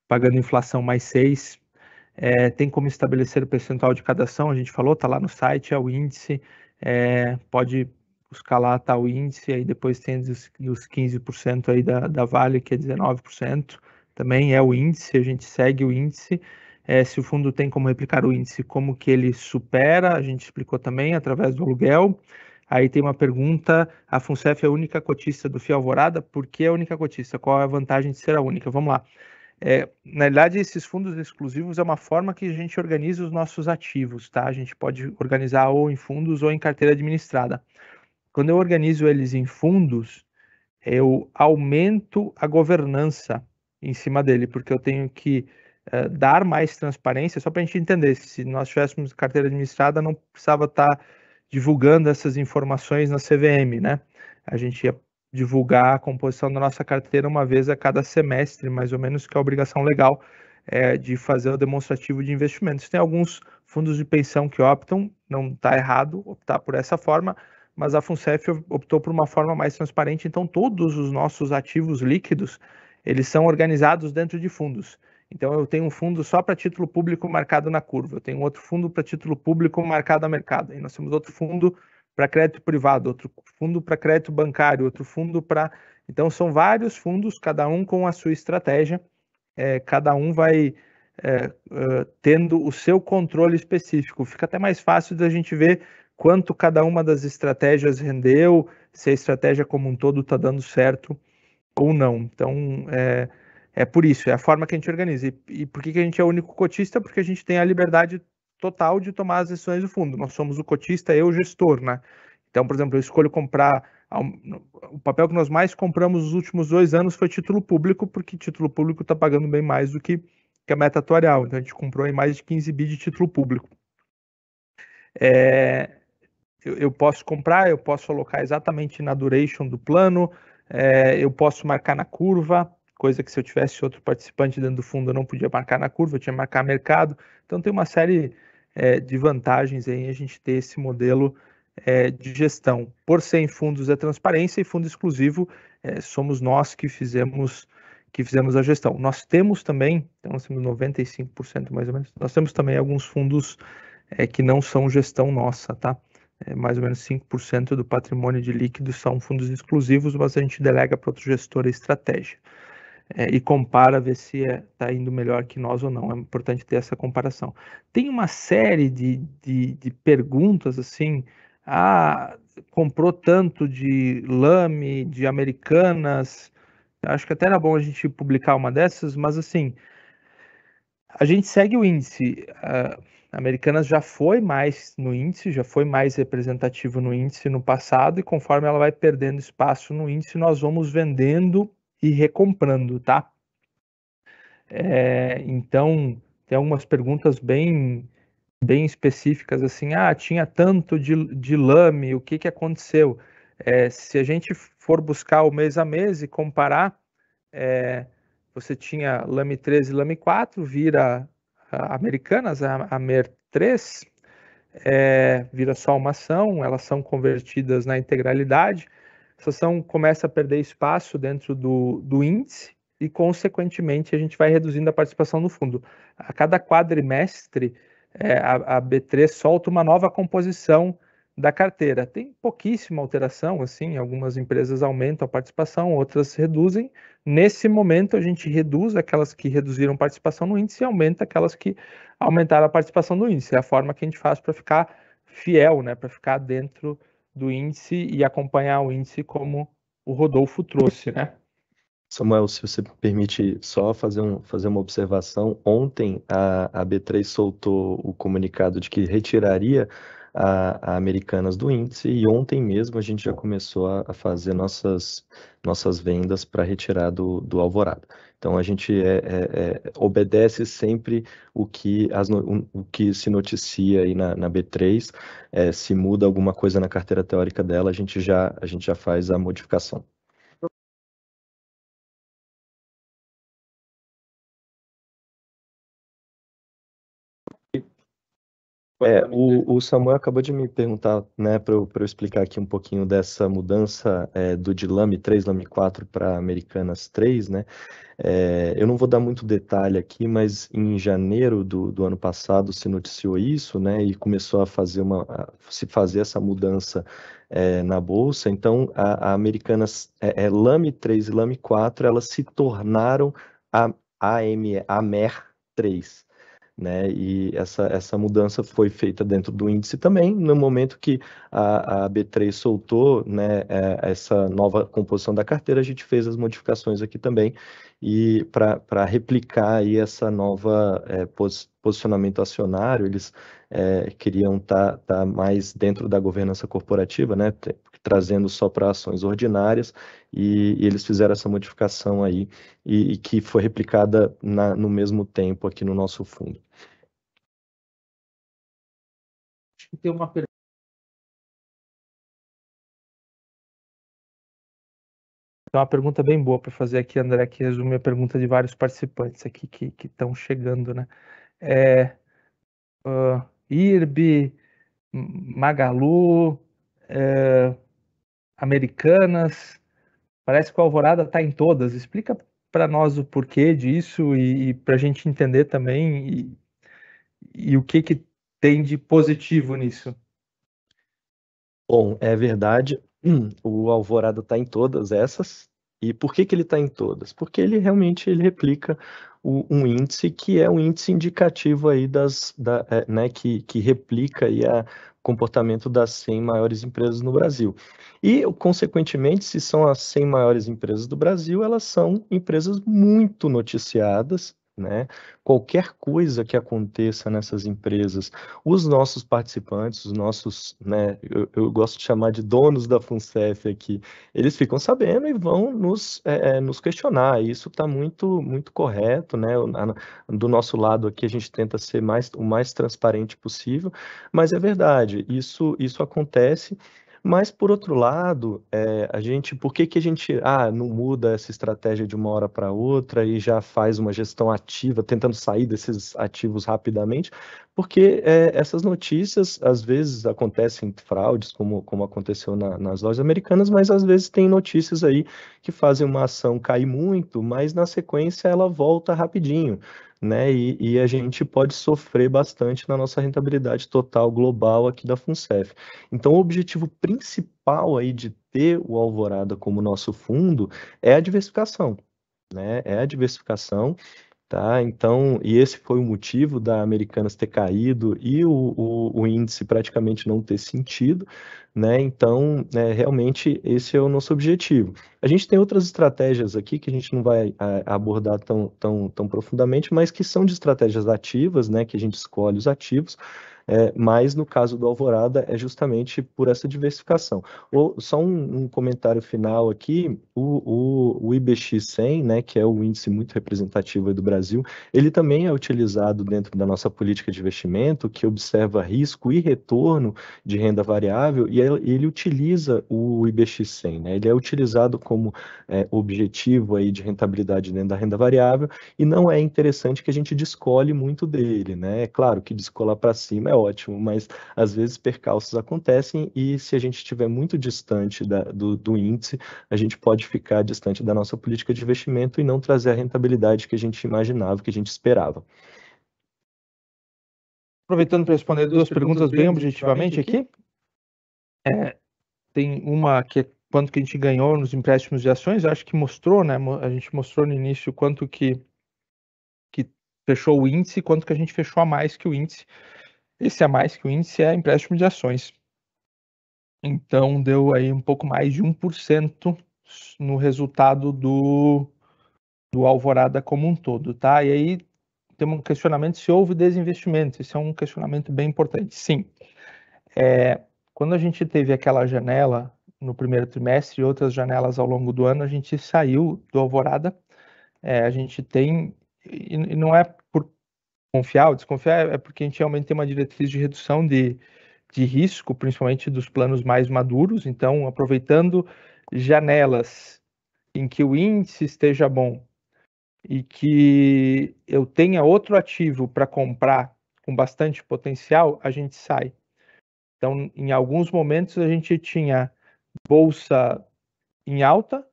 pagando inflação mais 6%. Tem como estabelecer o percentual de cada ação, a gente falou, está lá no site, é o índice, pode buscar lá, está o índice, aí depois tem os 15% aí da Vale, que é 19%, também é o índice, a gente segue o índice. Se o fundo tem como replicar o índice, como que ele supera, a gente explicou também, através do aluguel. Aí tem uma pergunta, a FUNCEF é a única cotista do FII Alvorada? Por que a única cotista? Qual é a vantagem de ser a única? Vamos lá. Na verdade, esses fundos exclusivos é uma forma que a gente organiza os nossos ativos, tá? A gente pode organizar ou em fundos ou em carteira administrada. Quando eu organizo eles em fundos, eu aumento a governança em cima dele, porque eu tenho que dar mais transparência, só para a gente entender, se nós tivéssemos carteira administrada, não precisava estar divulgando essas informações na CVM, né? A gente ia divulgar a composição da nossa carteira uma vez a cada semestre, mais ou menos, que é a obrigação legal de fazer o demonstrativo de investimentos. Tem alguns fundos de pensão que optam, não está errado optar por essa forma, mas a FUNCEF optou por uma forma mais transparente, então todos os nossos ativos líquidos, eles são organizados dentro de fundos. Então eu tenho um fundo só para título público marcado na curva, eu tenho outro fundo para título público marcado a mercado, e nós temos outro fundo para crédito privado, outro fundo para crédito bancário, outro fundo para... Então são vários fundos, cada um com a sua estratégia, cada um vai tendo o seu controle específico. Fica até mais fácil da gente ver quanto cada uma das estratégias rendeu, se a estratégia como um todo está dando certo ou não. Então, por isso, é a forma que a gente organiza. E por que a gente é o único cotista? Porque a gente tem a liberdade total de tomar as decisões do fundo. Nós somos o cotista e o gestor, né? Então, por exemplo, eu escolho comprar... O papel que nós mais compramos nos últimos 2 anos foi título público, porque título público está pagando bem mais do que a meta atuarial. Então, a gente comprou em mais de 15 bi de título público. Eu posso comprar, eu posso alocar exatamente na duration do plano, eu posso marcar na curva, coisa que se eu tivesse outro participante dentro do fundo eu não podia marcar na curva, eu tinha que marcar mercado. Então tem uma série de vantagens aí a gente ter esse modelo de gestão. Por ser em fundos é transparência e fundo exclusivo somos nós que fizemos a gestão. Nós temos também, então nós temos 95% mais ou menos, nós temos também alguns fundos que não são gestão nossa, tá? Mais ou menos 5% do patrimônio de líquido são fundos exclusivos, mas a gente delega para outro gestor a estratégia. E compara, ver se está indo melhor que nós ou não. É importante ter essa comparação. Tem uma série de perguntas, assim, comprou tanto de Lame, de Americanas, acho que até era bom a gente publicar uma dessas, mas assim, a gente segue o índice. Americanas já foi mais no índice, já foi mais representativo no índice no passado, e conforme ela vai perdendo espaço no índice, nós vamos vendendo e recomprando, tá? Então, tem algumas perguntas bem específicas, assim, tinha tanto de Lame, o que aconteceu? Se a gente for buscar o mês a mês e comparar, você tinha Lame 3 e Lame 4, vira Americanas, a MER 3, vira só uma ação, elas são convertidas na integralidade, essa ação começa a perder espaço dentro do índice e, consequentemente, a gente vai reduzindo a participação no fundo. A cada quadrimestre, a B3 solta uma nova composição da carteira. Tem pouquíssima alteração, assim, algumas empresas aumentam a participação, outras reduzem. Nesse momento, a gente reduz aquelas que reduziram participação no índice e aumenta aquelas que aumentaram a participação no índice. É a forma que a gente faz para ficar fiel, né, para ficar dentro do índice e acompanhar o índice como o Rodolfo trouxe, né? Samuel, se você permite só fazer uma observação, ontem a B3 soltou o comunicado de que retiraria a Americanas do índice, e ontem mesmo a gente já começou a fazer nossas vendas para retirar do Alvorada. Então a gente obedece sempre o que se noticia aí na B3, se muda alguma coisa na carteira teórica dela, a gente já faz a modificação. O Samuel acabou de me perguntar, né, para eu explicar aqui um pouquinho dessa mudança do de Lame 3, Lame 4 para Americanas 3, né? Eu não vou dar muito detalhe aqui, mas em janeiro do ano passado se noticiou isso, né, e começou a se fazer essa mudança na bolsa. Então, a Americanas Lame 3 e Lame 4, elas se tornaram a MER 3. Né? E essa mudança foi feita dentro do índice também, no momento que a B3 soltou, né, essa nova composição da carteira, a gente fez as modificações aqui também, e para replicar aí essa nova posicionamento acionário, eles queriam estar mais dentro da governança corporativa, né, trazendo só para ações ordinárias, e eles fizeram essa modificação aí, e que foi replicada no mesmo tempo aqui no nosso fundo. Acho que tem uma pergunta. Tem uma pergunta bem boa para fazer aqui, André, que resume a pergunta de vários participantes aqui que estão chegando, né? IRB, Magalu, Americanas, parece que o Alvorada está em todas. Explica para nós o porquê disso e para a gente entender também e o que tem de positivo nisso. Bom, é verdade, o Alvorada está em todas essas. E por que ele está em todas? Porque ele realmente replica um índice que é um índice indicativo aí né, que replica aí o comportamento das 100 maiores empresas no Brasil. E, consequentemente, se são as 100 maiores empresas do Brasil, elas são empresas muito noticiadas né? Qualquer coisa que aconteça nessas empresas, os nossos participantes, os nossos, né, eu gosto de chamar de donos da FUNCEF aqui, eles ficam sabendo e vão nos questionar. Isso está muito correto, né? Do nosso lado aqui a gente tenta ser o mais transparente possível, mas é verdade, isso acontece. Mas, por outro lado, por que a gente não muda essa estratégia de uma hora para outra e já faz uma gestão ativa, tentando sair desses ativos rapidamente? Porque essas notícias, às vezes, acontecem fraudes, como aconteceu nas lojas americanas, mas às vezes tem notícias aí que fazem uma ação cair muito, mas na sequência ela volta rapidinho, né? E a gente pode sofrer bastante na nossa rentabilidade total global aqui da FUNCEF. Então, o objetivo principal aí de ter o Alvorada como nosso fundo é a diversificação, né? É a diversificação, tá? Então, e esse foi o motivo da Americanas ter caído e o índice praticamente não ter sentido, né? Então, realmente esse é o nosso objetivo. A gente tem outras estratégias aqui que a gente não vai abordar tão profundamente, mas que são de estratégias ativas, né? Que a gente escolhe os ativos. Mas no caso do Alvorada é justamente por essa diversificação. Só um comentário final aqui, o IBX 100, né, que é o índice muito representativo aí do Brasil, ele também é utilizado dentro da nossa política de investimento, que observa risco e retorno de renda variável, e ele utiliza o IBX 100, né, ele é utilizado como objetivo aí de rentabilidade dentro da renda variável, e não é interessante que a gente descole muito dele, né, é claro que descolar para cima é ótimo, mas às vezes percalços acontecem e se a gente estiver muito distante do índice, a gente pode ficar distante da nossa política de investimento e não trazer a rentabilidade que a gente imaginava, que a gente esperava. Aproveitando para responder duas perguntas bem objetivamente aqui. Tem uma que é quanto que a gente ganhou nos empréstimos de ações, eu acho que mostrou, né? A gente mostrou no início quanto que fechou o índice, quanto que a gente fechou a mais que o índice. Esse a mais que o índice é empréstimo de ações. Então, deu aí um pouco mais de 1% no resultado do Alvorada como um todo, tá? E aí, tem um questionamento se houve desinvestimento. Esse é um questionamento bem importante. Sim. Quando a gente teve aquela janela no primeiro trimestre e outras janelas ao longo do ano, a gente saiu do Alvorada. A gente tem... E não é por confiar ou desconfiar, é porque a gente realmente tem uma diretriz de redução de risco, principalmente dos planos mais maduros. Então, aproveitando janelas em que o índice esteja bom e que eu tenha outro ativo para comprar com bastante potencial, a gente sai. Então, em alguns momentos, a gente tinha bolsa em alta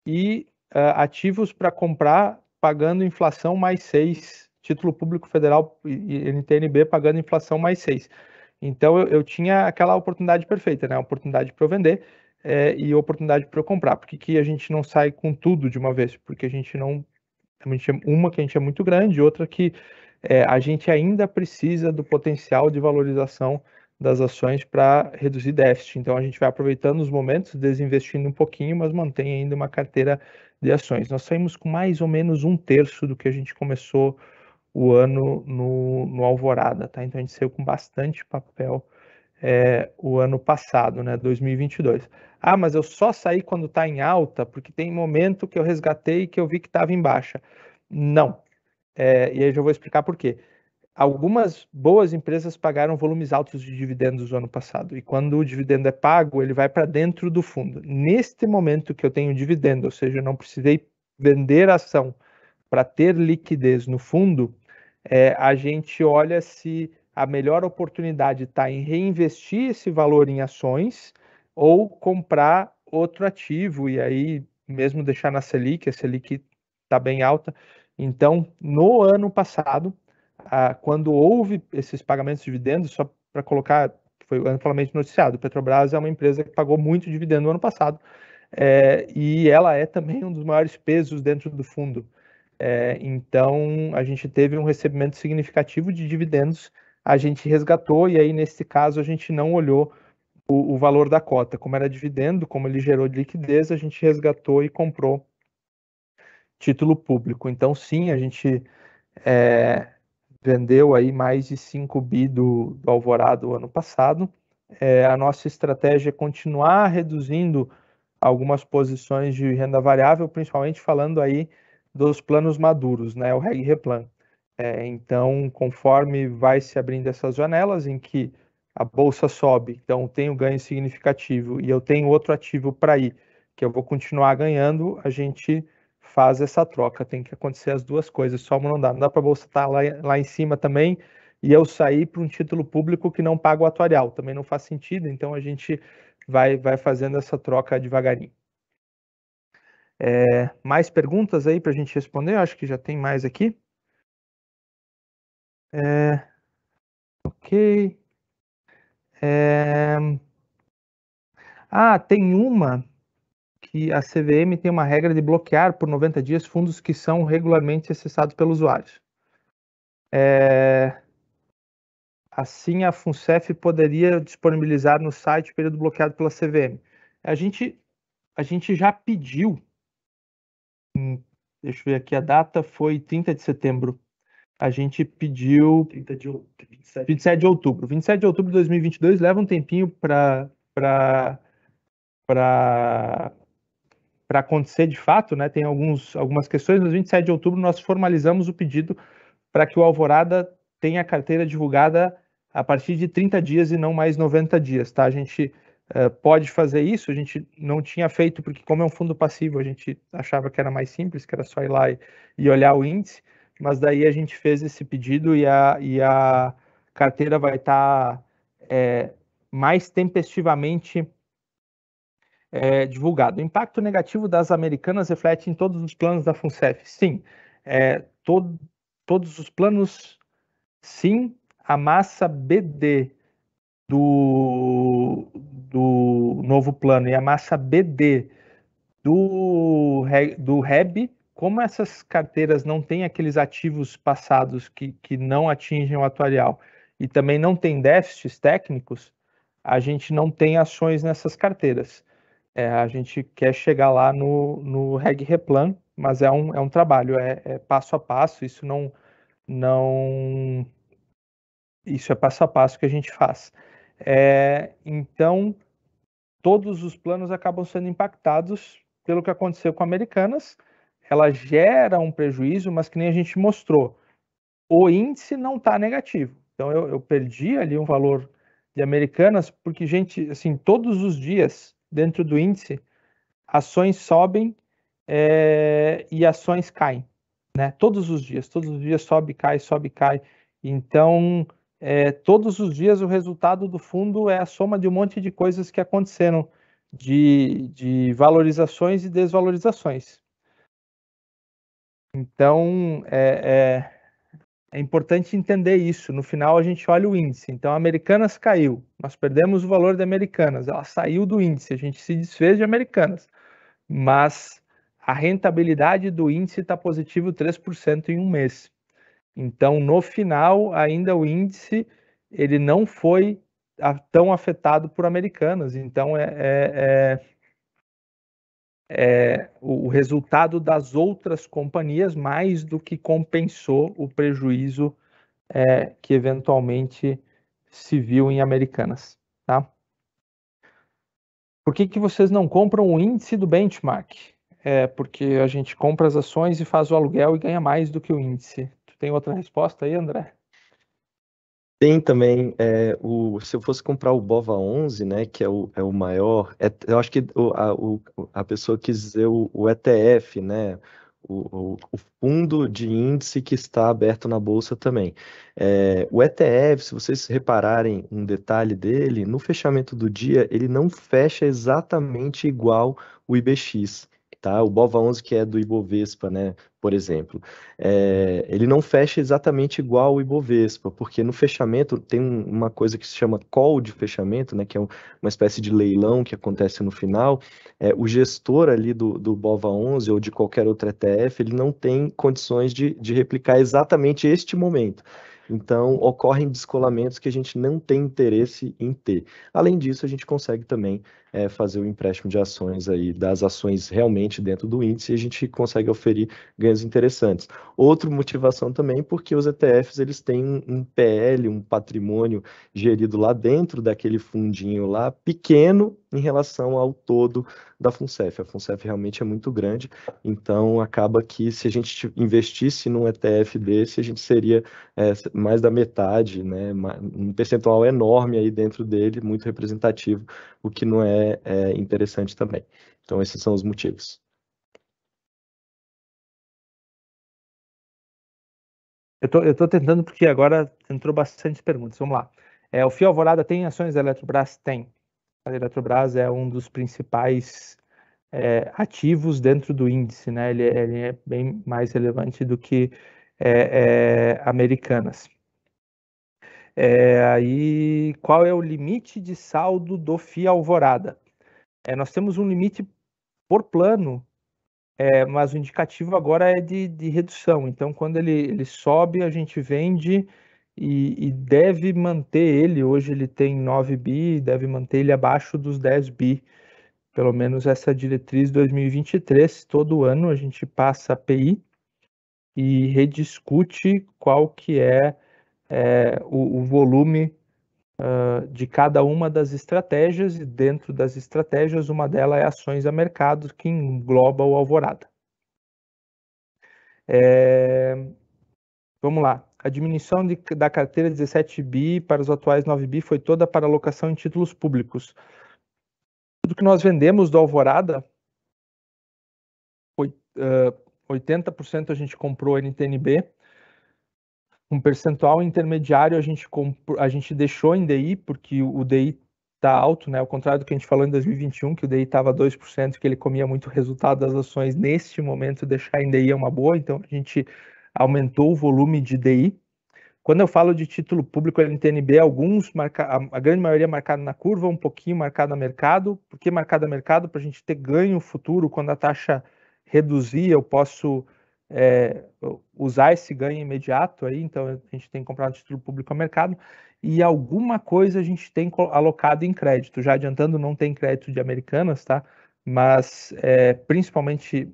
e ativos para comprar pagando inflação mais 6, título público federal e NTNB pagando inflação mais 6. Então, eu tinha aquela oportunidade perfeita, né? Oportunidade para eu vender e oportunidade para eu comprar. Por que a gente não sai com tudo de uma vez? Porque a gente não... Uma que a gente é muito grande, outra que a gente ainda precisa do potencial de valorização das ações para reduzir déficit. Então, a gente vai aproveitando os momentos, desinvestindo um pouquinho, mas mantém ainda uma carteira de ações. Nós saímos com mais ou menos 1/3 do que a gente começou o ano no Alvorada, tá? Então, a gente saiu com bastante papel o ano passado, né, 2022. Mas eu só saí quando está em alta, porque tem momento que eu resgatei e que eu vi que estava em baixa. Não. E aí eu já vou explicar por quê. Algumas boas empresas pagaram volumes altos de dividendos no ano passado, e quando o dividendo é pago, ele vai para dentro do fundo. Neste momento que eu tenho dividendo, ou seja, eu não precisei vender a ação para ter liquidez no fundo, a gente olha se a melhor oportunidade está em reinvestir esse valor em ações ou comprar outro ativo, e aí mesmo deixar na Selic, a Selic está bem alta. Então, no ano passado, quando houve esses pagamentos de dividendos, só para colocar, foi amplamente noticiado, Petrobras é uma empresa que pagou muito dividendo no ano passado, e ela é também um dos maiores pesos dentro do fundo. Então, a gente teve um recebimento significativo de dividendos, a gente resgatou, e aí, nesse caso, a gente não olhou o valor da cota. Como era dividendo, como ele gerou de liquidez, a gente resgatou e comprou título público. Então, sim, a gente vendeu aí mais de 5 bi do Alvorada ano passado. A nossa estratégia é continuar reduzindo algumas posições de renda variável, principalmente falando aí dos planos maduros, né, o Reg Replan. Então, conforme vai se abrindo essas janelas em que a bolsa sobe, então tenho ganho significativo e eu tenho outro ativo para ir, que eu vou continuar ganhando, a gente faz essa troca. Tem que acontecer as duas coisas, só não dá. Não dá para a bolsa estar lá em cima também e eu sair para um título público que não paga o atuarial. Também não faz sentido, então a gente vai fazendo essa troca devagarinho. Mais perguntas aí para a gente responder? Eu acho que já tem mais aqui. Ok. Tem uma que a CVM tem uma regra de bloquear por 90 dias fundos que são regularmente acessados pelos usuários. Assim, a FUNCEF poderia disponibilizar no site o período bloqueado pela CVM. A gente já pediu, deixa eu ver aqui, a data foi 30 de setembro. A gente pediu 27 de outubro. 27 de outubro de 2022, leva um tempinho para acontecer de fato, né? Tem algumas questões. No 27 de outubro, nós formalizamos o pedido para que o Alvorada tenha a carteira divulgada a partir de 30 dias e não mais 90 dias, tá? A gente pode fazer isso, a gente não tinha feito, porque como é um fundo passivo, a gente achava que era mais simples, que era só ir lá e olhar o índice, mas daí a gente fez esse pedido e a carteira vai estar mais tempestivamente divulgado. O impacto negativo das Americanas reflete em todos os planos da FUNCEF? Sim. Todos os planos, sim. A massa BD do novo plano e a massa BD do REB, como essas carteiras não têm aqueles ativos passados que não atingem o atuarial e também não tem déficits técnicos, a gente não tem ações nessas carteiras. A gente quer chegar lá no Reg Replan, mas é um trabalho, é passo a passo, isso é passo a passo que a gente faz. Então, todos os planos acabam sendo impactados pelo que aconteceu com Americanas. Ela gera um prejuízo, mas que nem a gente mostrou, o índice não está negativo. Então, eu perdi ali um valor de Americanas, porque, gente, assim, todos os dias, dentro do índice, ações sobem e ações caem, né? Todos os dias sobe, cai. Então, todos os dias o resultado do fundo é a soma de um monte de coisas que aconteceram, de valorizações e desvalorizações. Então, é importante entender isso. No final, a gente olha o índice. Então, a Americanas caiu. Nós perdemos o valor de Americanas. Ela saiu do índice. A gente se desfez de Americanas. Mas a rentabilidade do índice está positivo 3% em um mês. Então, no final, ainda o índice ele não foi tão afetado por Americanas. Então, o resultado das outras companhias mais do que compensou o prejuízo que eventualmente se viu em Americanas, tá? Por que vocês não compram o índice do benchmark? Porque a gente compra as ações e faz o aluguel e ganha mais do que o índice. Tu tem outra resposta aí, André? Tem também, se eu fosse comprar o BOVA11, né, que é o maior, eu acho que a pessoa quis dizer o ETF, né, o fundo de índice que está aberto na bolsa também. O ETF, se vocês repararem um detalhe dele, no fechamento do dia, ele não fecha exatamente igual o IBX. Tá? O BOVA11, que é do Ibovespa, né, por exemplo, ele não fecha exatamente igual ao Ibovespa, porque no fechamento tem uma coisa que se chama call de fechamento, né, que é uma espécie de leilão que acontece no final. O gestor ali do BOVA11 ou de qualquer outro ETF, ele não tem condições de replicar exatamente este momento. Então, ocorrem descolamentos que a gente não tem interesse em ter. Além disso, a gente consegue também fazer o empréstimo de ações aí, das ações realmente dentro do índice, e a gente consegue oferir ganhos interessantes. Outra motivação também, porque os ETFs eles têm um PL, um patrimônio gerido lá dentro daquele fundinho lá, pequeno em relação ao todo da FUNCEF. A FUNCEF realmente é muito grande, então acaba que se a gente investisse num ETF desse, a gente seria mais da metade, né, um percentual enorme aí dentro dele, muito representativo, o que não é interessante também. Então, esses são os motivos. Eu estou tentando porque agora entrou bastante perguntas. Vamos lá. O FII Alvorada tem ações da Eletrobras? Tem. A Eletrobras é um dos principais ativos dentro do índice, né? Ele é bem mais relevante do que Americanas. Aí, qual é o limite de saldo do FII Alvorada? Nós temos um limite por plano, mas o indicativo agora é de redução. Então, quando ele sobe, a gente vende e deve manter ele. Hoje ele tem 9 bi, deve manter ele abaixo dos 10 bi. Pelo menos essa diretriz 2023. Todo ano a gente passa a PI e rediscute qual que é o volume de cada uma das estratégias, e dentro das estratégias, uma delas é ações a mercado, que engloba o Alvorada. Vamos lá. A diminuição da carteira 17 bi para os atuais 9 bi foi toda para alocação em títulos públicos. Tudo que nós vendemos do Alvorada, 80% a gente comprou NTNB, um percentual intermediário a gente deixou em DI, porque o DI está alto, né? Ao contrário do que a gente falou em 2021, que o DI estava 2%, que ele comia muito o resultado das ações. Neste momento, deixar em DI é uma boa, então a gente aumentou o volume de DI. Quando eu falo de título público NTNB, a grande maioria marcado na curva, um pouquinho marcado a mercado. Por que marcado a mercado? Para a gente ter ganho futuro, quando a taxa reduzir, eu posso usar esse ganho imediato aí, então a gente tem comprado título público a mercado, e alguma coisa a gente tem alocado em crédito. Já adiantando, não tem crédito de Americanas, tá? Mas principalmente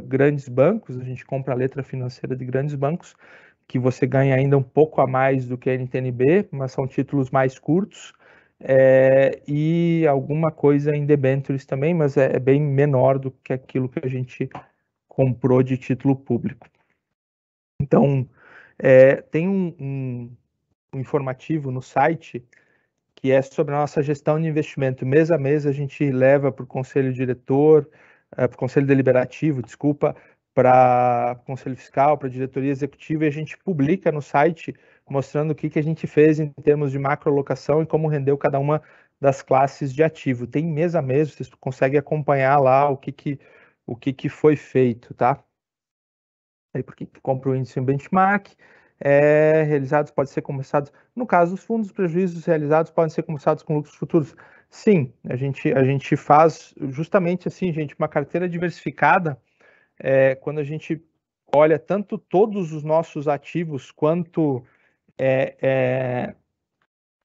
grandes bancos, a gente compra a letra financeira de grandes bancos, que você ganha ainda um pouco a mais do que a NTNB, mas são títulos mais curtos, e alguma coisa em debêntures também, mas é bem menor do que aquilo que a gente comprou de título público. Então, tem um informativo no site que é sobre a nossa gestão de investimento. Mês a mês a gente leva para o conselho diretor, para o conselho deliberativo, desculpa, para o conselho fiscal, para a diretoria executiva, e a gente publica no site mostrando o que a gente fez em termos de macroalocação e como rendeu cada uma das classes de ativo. Tem mês a mês, vocês conseguem acompanhar lá o que foi feito, tá? Aí porque compra o índice em benchmark, realizados podem ser compensados. No caso dos fundos, os prejuízos realizados podem ser compensados com lucros futuros. Sim, a gente faz justamente assim, gente, uma carteira diversificada, quando a gente olha tanto todos os nossos ativos quanto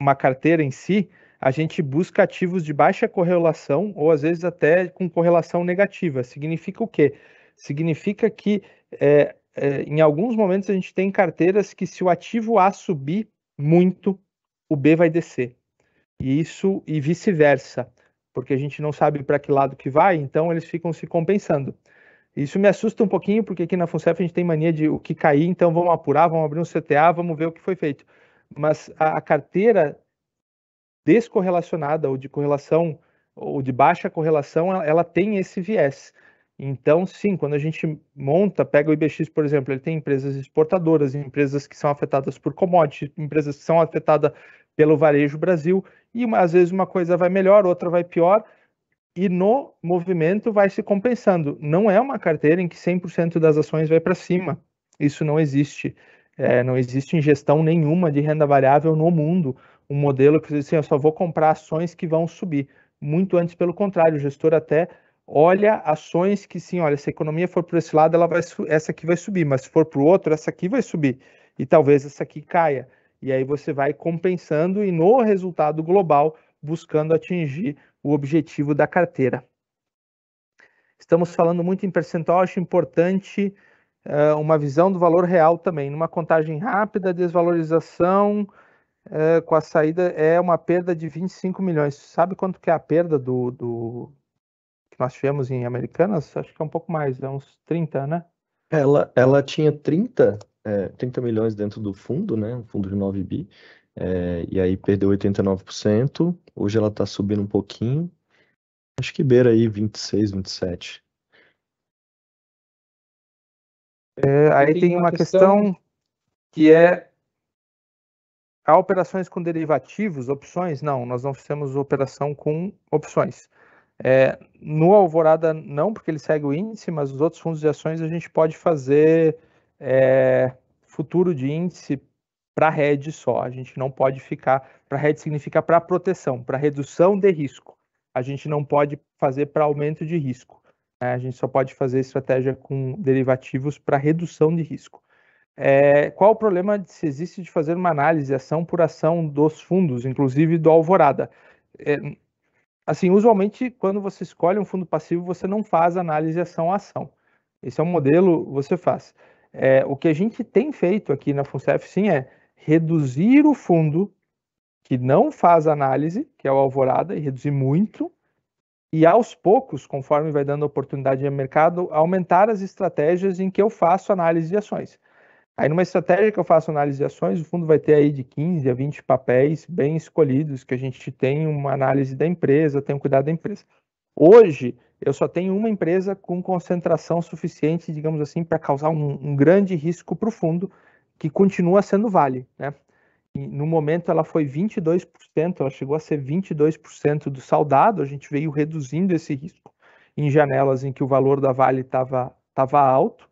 uma carteira em si, a gente busca ativos de baixa correlação ou às vezes até com correlação negativa. Significa o quê? Significa que em alguns momentos a gente tem carteiras que, se o ativo A subir muito, o B vai descer. E vice-versa, porque a gente não sabe para que lado que vai, então eles ficam se compensando. Isso me assusta um pouquinho, porque aqui na FUNCEF a gente tem mania de o que cair, então vamos apurar, vamos abrir um CTA, vamos ver o que foi feito. Mas a carteira descorrelacionada ou de correlação ou de baixa correlação, ela tem esse viés. Então, sim, quando a gente pega o IBX, por exemplo, ele tem empresas exportadoras, empresas que são afetadas por commodities, empresas que são afetadas pelo varejo Brasil, e às vezes uma coisa vai melhor, outra vai pior, e no movimento vai se compensando. Não é uma carteira em que 100% das ações vai para cima. Isso não existe. Não existe ingestão nenhuma de renda variável no mundo. Um modelo que diz assim, eu só vou comprar ações que vão subir. Muito antes, pelo contrário, o gestor até olha ações que, sim, olha, se a economia for por esse lado, essa aqui vai subir, mas se for para o outro, essa aqui vai subir. e talvez essa aqui caia. E aí você vai compensando e no resultado global buscando atingir o objetivo da carteira. Estamos falando muito em percentual, acho importante uma visão do valor real também. Numa contagem rápida, desvalorização com a saída é uma perda de 25 milhões. Sabe quanto que é a perda que nós tivemos em Americanas? Acho que é um pouco mais, é uns 30, né? Ela tinha 30 milhões dentro do fundo, né? Um fundo de 9 bi. E aí perdeu 89%. Hoje ela está subindo um pouquinho. Acho que beira aí 26, 27. Aí tem uma questão que é há operações com derivativos, opções? Não, nós não fizemos operação com opções. No Alvorada não, porque ele segue o índice, mas os outros fundos de ações a gente pode fazer futuro de índice para hedge só. A gente não pode ficar, para hedge significa para proteção, para redução de risco. A gente não pode fazer para aumento de risco. A gente só pode fazer estratégia com derivativos para redução de risco. Qual o problema se existe de fazer uma análise ação por ação dos fundos, inclusive do Alvorada? Assim, usualmente, quando você escolhe um fundo passivo, você não faz análise ação a ação. Esse é um modelo, você faz. O que a gente tem feito aqui na FUNCEF, sim, é reduzir o fundo que não faz análise, que é o Alvorada, e reduzir muito, e aos poucos, conforme vai dando oportunidade no mercado, aumentar as estratégias em que eu faço análise de ações. Aí numa estratégia que eu faço análise de ações, o fundo vai ter aí de 15 a 20 papéis bem escolhidos, que a gente tem uma análise da empresa, tem um cuidado da empresa. Hoje, eu só tenho uma empresa com concentração suficiente, digamos assim, para causar um grande risco para o fundo, que continua sendo Vale, né? E no momento ela foi 22%, ela chegou a ser 22% do saudado, a gente veio reduzindo esse risco em janelas em que o valor da Vale estava alto.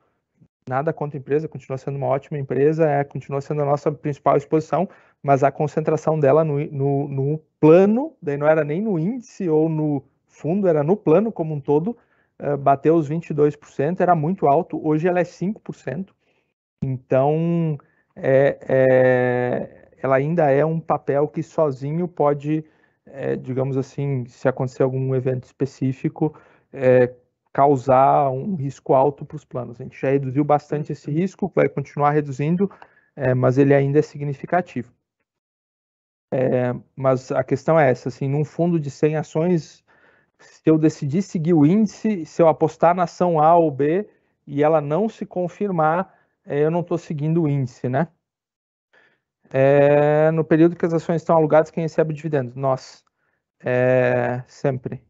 Nada contra a empresa, continua sendo uma ótima empresa, continua sendo a nossa principal exposição, mas a concentração dela no plano, daí não era nem no índice ou no fundo, era no plano como um todo, bateu os 22%, era muito alto, hoje ela é 5%, então ela ainda é um papel que sozinho pode, digamos assim, se acontecer algum evento específico, causar um risco alto para os planos. A gente já reduziu bastante esse risco, vai continuar reduzindo, mas ele ainda é significativo. Mas a questão é essa, assim, num fundo de 100 ações, se eu decidir seguir o índice, se eu apostar na ação A ou B e ela não se confirmar, eu não estou seguindo o índice, né? No período que as ações estão alugadas, quem recebe o dividendo? Nós. Sempre.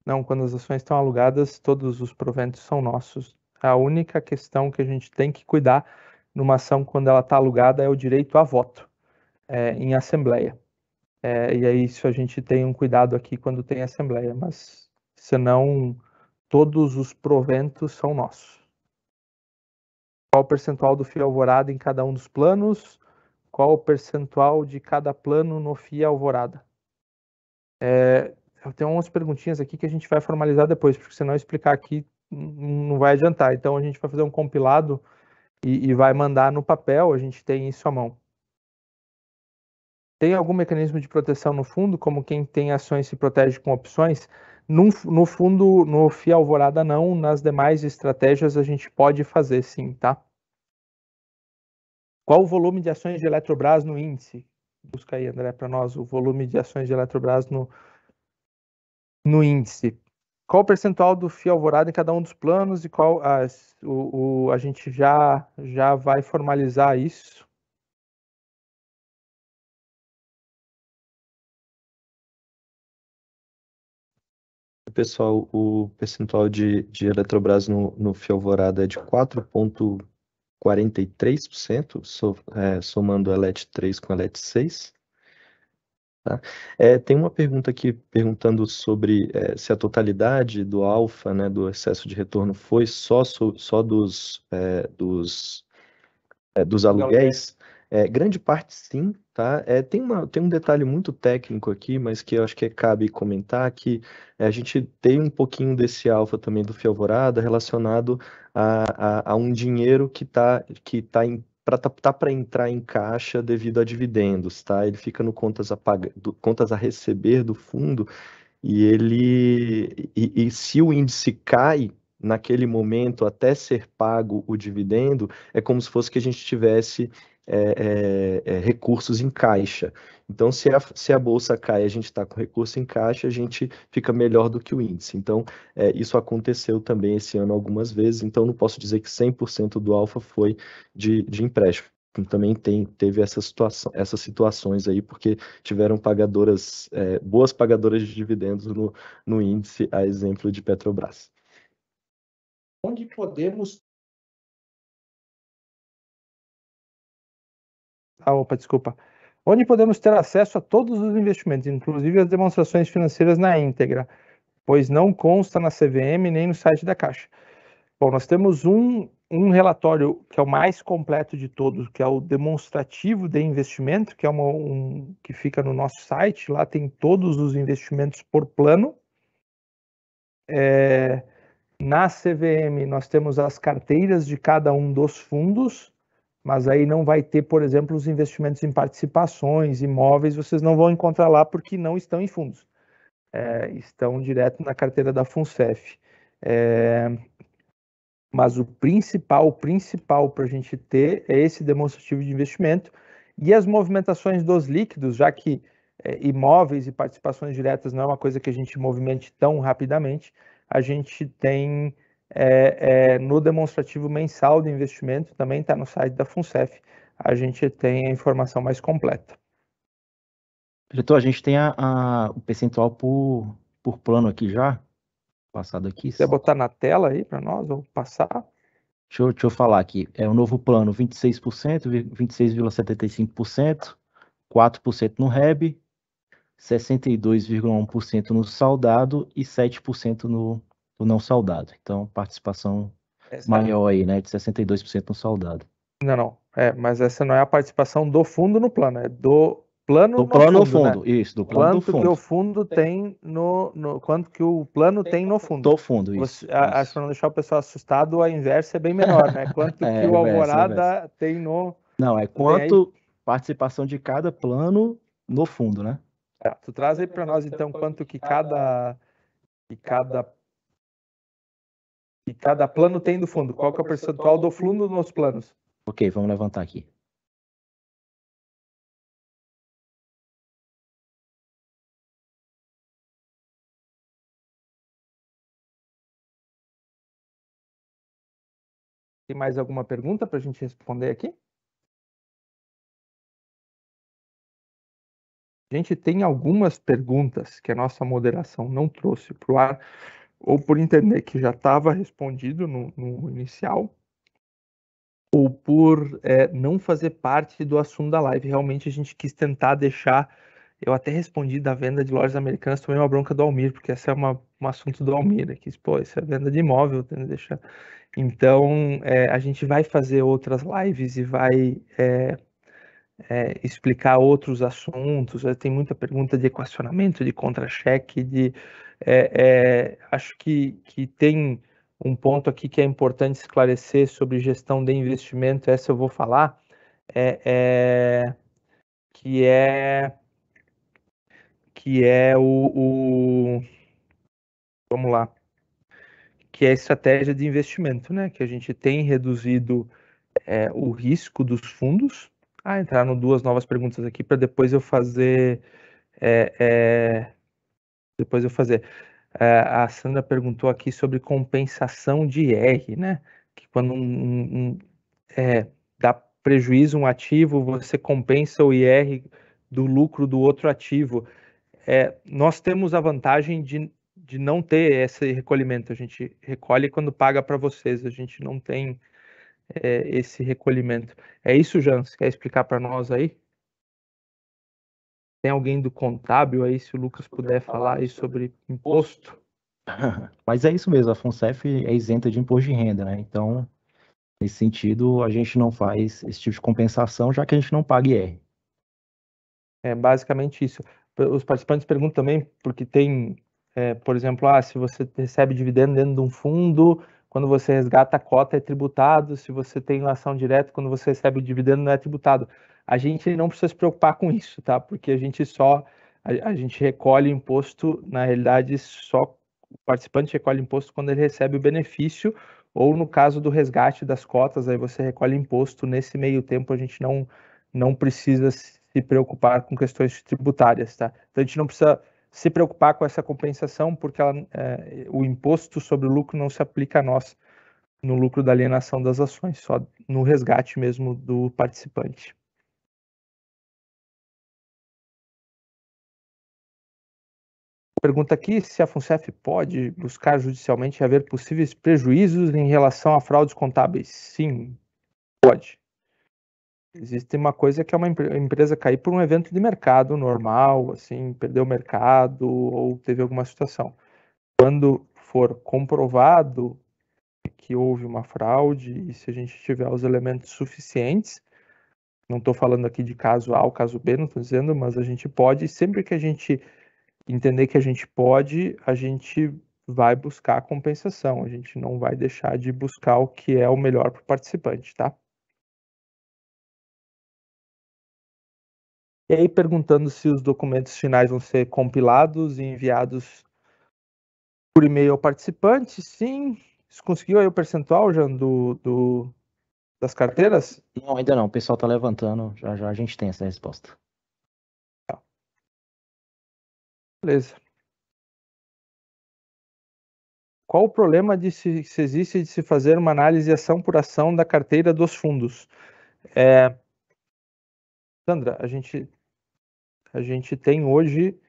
Não, quando as ações estão alugadas, todos os proventos são nossos. A única questão que a gente tem que cuidar numa ação quando ela está alugada é o direito a voto em assembleia. E aí isso a gente tem um cuidado aqui quando tem assembleia, mas senão todos os proventos são nossos. Qual o percentual do FII Alvorada em cada um dos planos? Qual o percentual de cada plano no FII Alvorada? Eu tenho umas perguntinhas aqui que a gente vai formalizar depois, porque se não explicar aqui não vai adiantar. Então a gente vai fazer um compilado e vai mandar no papel, a gente tem isso à mão. Tem algum mecanismo de proteção no fundo, como quem tem ações se protege com opções? No fundo, no FII Alvorada não, nas demais estratégias a gente pode fazer sim, tá? Qual o volume de ações de Eletrobras no índice? Busca aí, André, para nós o volume de ações de Eletrobras no índice. Qual o percentual do FII Alvorada em cada um dos planos e qual a gente já vai formalizar isso. Pessoal, o percentual de Eletrobras no FII Alvorada é de 4,43%, somando a ELET 3 com a ELET 6. Tá? Tem uma pergunta aqui perguntando sobre se a totalidade do alfa, né, do excesso de retorno foi só dos aluguéis. Grande parte sim, tá? Tem um detalhe muito técnico aqui, mas que eu acho que cabe comentar, que a gente tem um pouquinho desse alfa também do FII Alvorada relacionado a um dinheiro que tá para entrar em caixa devido a dividendos, tá? Ele fica no contas a receber do fundo, e se o índice cai naquele momento até ser pago o dividendo, é como se fosse que a gente tivesse recursos em caixa. Então, se a bolsa cai e a gente está com recurso em caixa, a gente fica melhor do que o índice. Então, isso aconteceu também esse ano algumas vezes, então não posso dizer que 100% do alfa foi de empréstimo. Também teve essas situações aí, porque tiveram boas pagadoras de dividendos no índice, a exemplo de Petrobras. Onde podemos... desculpa. Onde podemos ter acesso a todos os investimentos, inclusive as demonstrações financeiras na íntegra, pois não consta na CVM nem no site da Caixa. Bom, nós temos um relatório que é o mais completo de todos, que é o demonstrativo de investimento, que é que fica no nosso site. Lá tem todos os investimentos por plano. Na CVM nós temos as carteiras de cada um dos fundos, mas aí não vai ter, por exemplo, os investimentos em participações, imóveis, vocês não vão encontrar lá porque não estão em fundos. Estão direto na carteira da FUNCEF. Mas o principal para a gente ter é esse demonstrativo de investimento e as movimentações dos líquidos, já que imóveis e participações diretas não é uma coisa que a gente movimente tão rapidamente, a gente tem no demonstrativo mensal de investimento, também está no site da FUNCEF, a gente tem a informação mais completa. Diretor, a gente tem o percentual por plano aqui já, passado aqui. Quer botar na tela aí para nós, ou passar? Deixa eu falar aqui. É o novo plano 26%, 26,75%, 4% no REB, 62,1% no saudado e 7% no não saudado. Então, participação maior aí, né? De 62% no saudado. Não. Mas essa não é a participação do fundo no plano, é do plano no fundo. No fundo, né? Isso, do plano do fundo. Quanto que o fundo tem quanto que o plano tem no fundo. Do fundo, isso. Acho que para não deixar o pessoal assustado, a inversa é bem menor, né? Quanto que o Alvorada tem no... Não, é quanto participação de cada plano no fundo, né? Tu traz aí para nós, então, quanto que cada plano tem do fundo. Qual que é o percentual do fundo nos planos? Ok, vamos levantar aqui. Tem mais alguma pergunta para a gente responder aqui? A gente tem algumas perguntas que a nossa moderação não trouxe para o ar, ou por entender que já estava respondido no inicial, ou por não fazer parte do assunto da live. Realmente a gente quis tentar deixar... Eu até respondi da venda de lojas americanas, tomei uma bronca do Almir, porque esse é um assunto do Almir. Isso é venda de imóvel, tem que deixar... Então, a gente vai fazer outras lives e vai explicar outros assuntos. Tem muita pergunta de equacionamento, de contra-cheque, acho que tem um ponto aqui que é importante esclarecer sobre gestão de investimento, essa eu vou falar, que é vamos lá, que é a estratégia de investimento, né? Que a gente tem reduzido o risco dos fundos. Entraram duas novas perguntas aqui para depois eu fazer. A Sandra perguntou aqui sobre compensação de IR, né? Que quando dá prejuízo um ativo, você compensa o IR do lucro do outro ativo. Nós temos a vantagem de não ter esse recolhimento. A gente recolhe quando paga para vocês. A gente não tem esse recolhimento. É isso, Jans? Quer explicar para nós aí? Tem alguém do contábil aí, se o Lucas puder falar aí sobre imposto? Mas é isso mesmo, a FUNCEF é isenta de imposto de renda, né? Então, nesse sentido, a gente não faz esse tipo de compensação, já que a gente não paga IR. É basicamente isso. Os participantes perguntam também, porque tem, por exemplo, se você recebe dividendo dentro de um fundo, quando você resgata a cota é tributado, se você tem ação direta, quando você recebe o dividendo não é tributado. A gente não precisa se preocupar com isso, tá? Porque a gente recolhe imposto, na realidade, só o participante recolhe imposto quando ele recebe o benefício, ou no caso do resgate das cotas, aí você recolhe imposto. Nesse meio tempo a gente não precisa se preocupar com questões tributárias, tá? Então a gente não precisa se preocupar com essa compensação, porque o imposto sobre o lucro não se aplica a nós no lucro da alienação das ações, só no resgate mesmo do participante. Pergunta aqui se a FUNCEF pode buscar judicialmente haver possíveis prejuízos em relação a fraudes contábeis. Sim, pode. Existe uma coisa que é uma empresa cair por um evento de mercado normal, assim, perdeu o mercado ou teve alguma situação. Quando for comprovado que houve uma fraude, e se a gente tiver os elementos suficientes, não estou falando aqui de caso A ou caso B, não estou dizendo, mas a gente pode, sempre que a gente entender que a gente pode, a gente vai buscar a compensação, a gente não vai deixar de buscar o que é o melhor para o participante, tá? E aí, perguntando se os documentos finais vão ser compilados e enviados por e-mail ao participante. Sim. Você conseguiu aí o percentual, Jean, das carteiras? Não, ainda não. O pessoal está levantando. Já já a gente tem essa resposta. Tá. Beleza. Qual o problema se existe de se fazer uma análise ação por ação da carteira dos fundos? Sandra, a gente tem hoje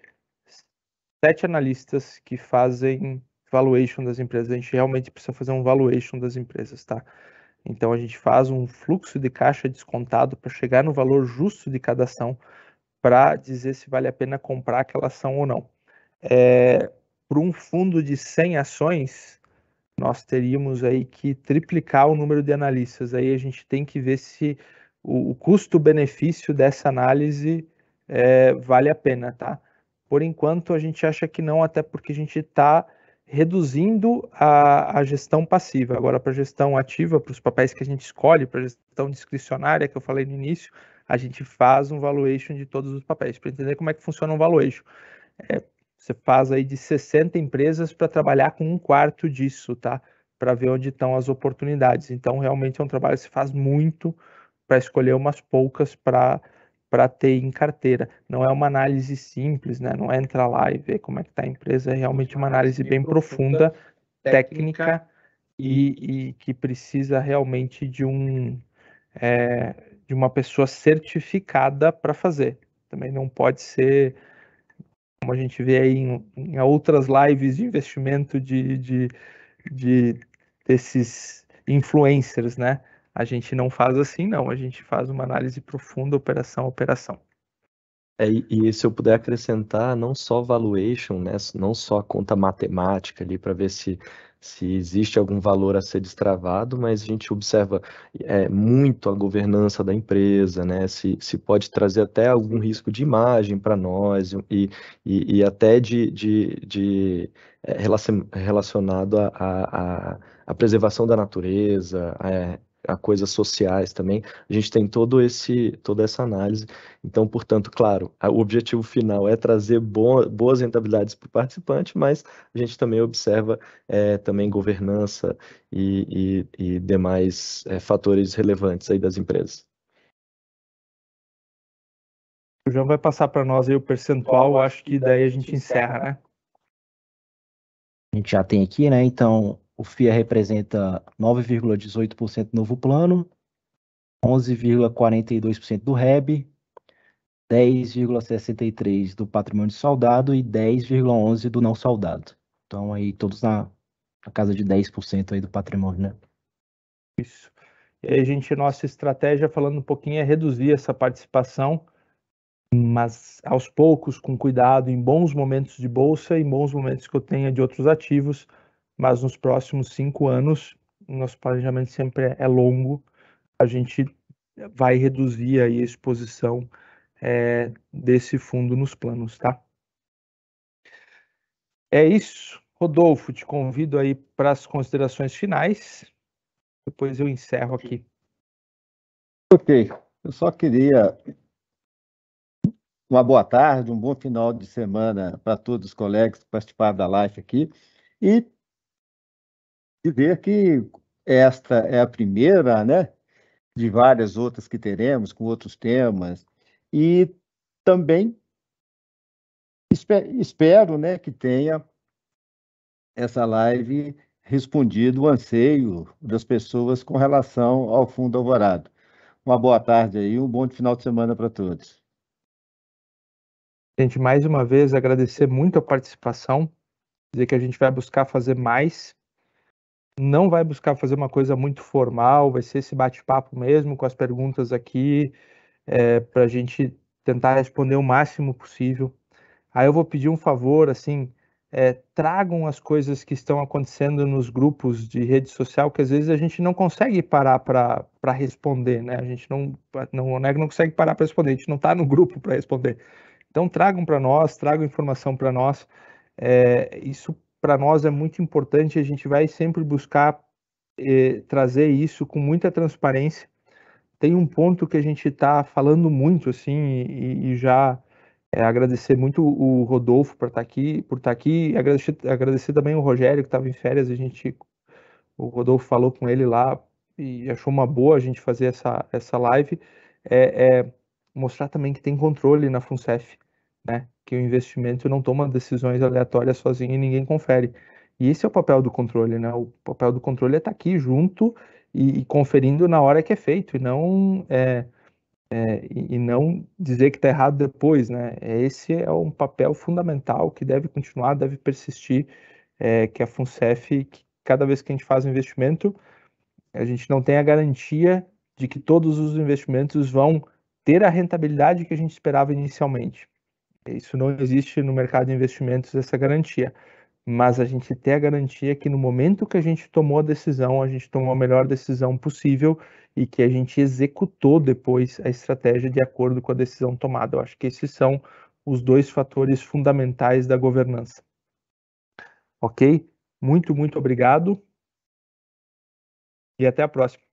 7 analistas que fazem valuation das empresas. A gente realmente precisa fazer um valuation das empresas, tá? Então a gente faz um fluxo de caixa descontado para chegar no valor justo de cada ação, para dizer se vale a pena comprar aquela ação ou não. Para um fundo de 100 ações, nós teríamos aí que triplicar o número de analistas. Aí a gente tem que ver se o custo-benefício dessa análise vale a pena, tá? Por enquanto, a gente acha que não, até porque a gente está reduzindo a gestão passiva. Agora, para a gestão ativa, para os papéis que a gente escolhe, para a gestão discricionária, que eu falei no início, a gente faz um valuation de todos os papéis. Para entender como é que funciona um valuation, você faz aí de 60 empresas para trabalhar com 1/4 disso, tá? Para ver onde estão as oportunidades. Então, realmente é um trabalho que se faz muito para escolher umas poucas para ter em carteira. Não é uma análise simples, né? Não é entrar lá e ver como é que está a empresa, é realmente uma análise bem profunda, técnica e que precisa realmente de uma pessoa certificada para fazer. Também não pode ser, como a gente vê aí em outras lives de investimento desses influencers, né? A gente não faz assim, não. A gente faz uma análise profunda, operação a operação. E se eu puder acrescentar, não só valuation, né, não só a conta matemática ali para ver se existe algum valor a ser destravado, mas a gente observa muito a governança da empresa, né, se pode trazer até algum risco de imagem para nós e até relacionado à preservação da natureza, a coisas sociais também. A gente tem toda essa análise. Então, portanto, claro, o objetivo final é trazer boas rentabilidades para o participante, mas a gente também observa também governança e demais fatores relevantes aí das empresas. O João vai passar para nós aí o percentual, acho que daí a gente encerra, né? A gente já tem aqui, né? Então, o FIA representa 9,18% do novo plano, 11,42% do REB, 10,63% do patrimônio saudado e 10,11% do não saudado. Então, aí todos na casa de 10% aí do patrimônio, né? Isso. E aí, nossa estratégia, falando um pouquinho, é reduzir essa participação, mas aos poucos, com cuidado, em bons momentos de bolsa, em bons momentos que eu tenha de outros ativos, mas nos próximos 5 anos, nosso planejamento sempre é longo, a gente vai reduzir aí a exposição desse fundo nos planos, tá? É isso. Rodolfo, te convido aí para as considerações finais. Depois eu encerro aqui. Ok, eu só queria uma boa tarde, um bom final de semana para todos os colegas que participaram da live aqui e dizer que esta é a primeira, né, de várias outras que teremos com outros temas e também espero, né, que tenha essa live respondido o anseio das pessoas com relação ao Fundo Alvorada. Uma boa tarde aí, um bom final de semana para todos. Gente, mais uma vez, agradecer muito a participação, dizer que a gente vai buscar fazer mais, não vai buscar fazer uma coisa muito formal, vai ser esse bate-papo mesmo, com as perguntas aqui, para a gente tentar responder o máximo possível. Aí eu vou pedir um favor, assim, tragam as coisas que estão acontecendo nos grupos de rede social, que às vezes a gente não consegue parar para responder, né? A gente não consegue parar para responder, a gente não está no grupo para responder. Então tragam para nós, tragam informação para nós. Isso para nós é muito importante, a gente vai sempre buscar trazer isso com muita transparência. Tem um ponto que a gente está falando muito, assim, e já agradecer muito o Rodolfo por estar aqui, agradecer também o Rogério, que estava em férias, o Rodolfo falou com ele lá e achou uma boa a gente fazer essa live, mostrar também que tem controle na FUNCEF, né? Que o investimento não toma decisões aleatórias sozinho e ninguém confere. E esse é o papel do controle, né? O papel do controle é estar aqui junto e conferindo na hora que é feito, e não dizer que está errado depois, né? Esse é um papel fundamental que deve continuar, deve persistir, que a FUNCEF, que cada vez que a gente faz um investimento, a gente não tem a garantia de que todos os investimentos vão ter a rentabilidade que a gente esperava inicialmente. Isso não existe no mercado de investimentos, essa garantia. Mas a gente tem a garantia que no momento que a gente tomou a decisão, a gente tomou a melhor decisão possível e que a gente executou depois a estratégia de acordo com a decisão tomada. Eu acho que esses são os dois fatores fundamentais da governança. Ok? Muito, muito obrigado e até a próxima.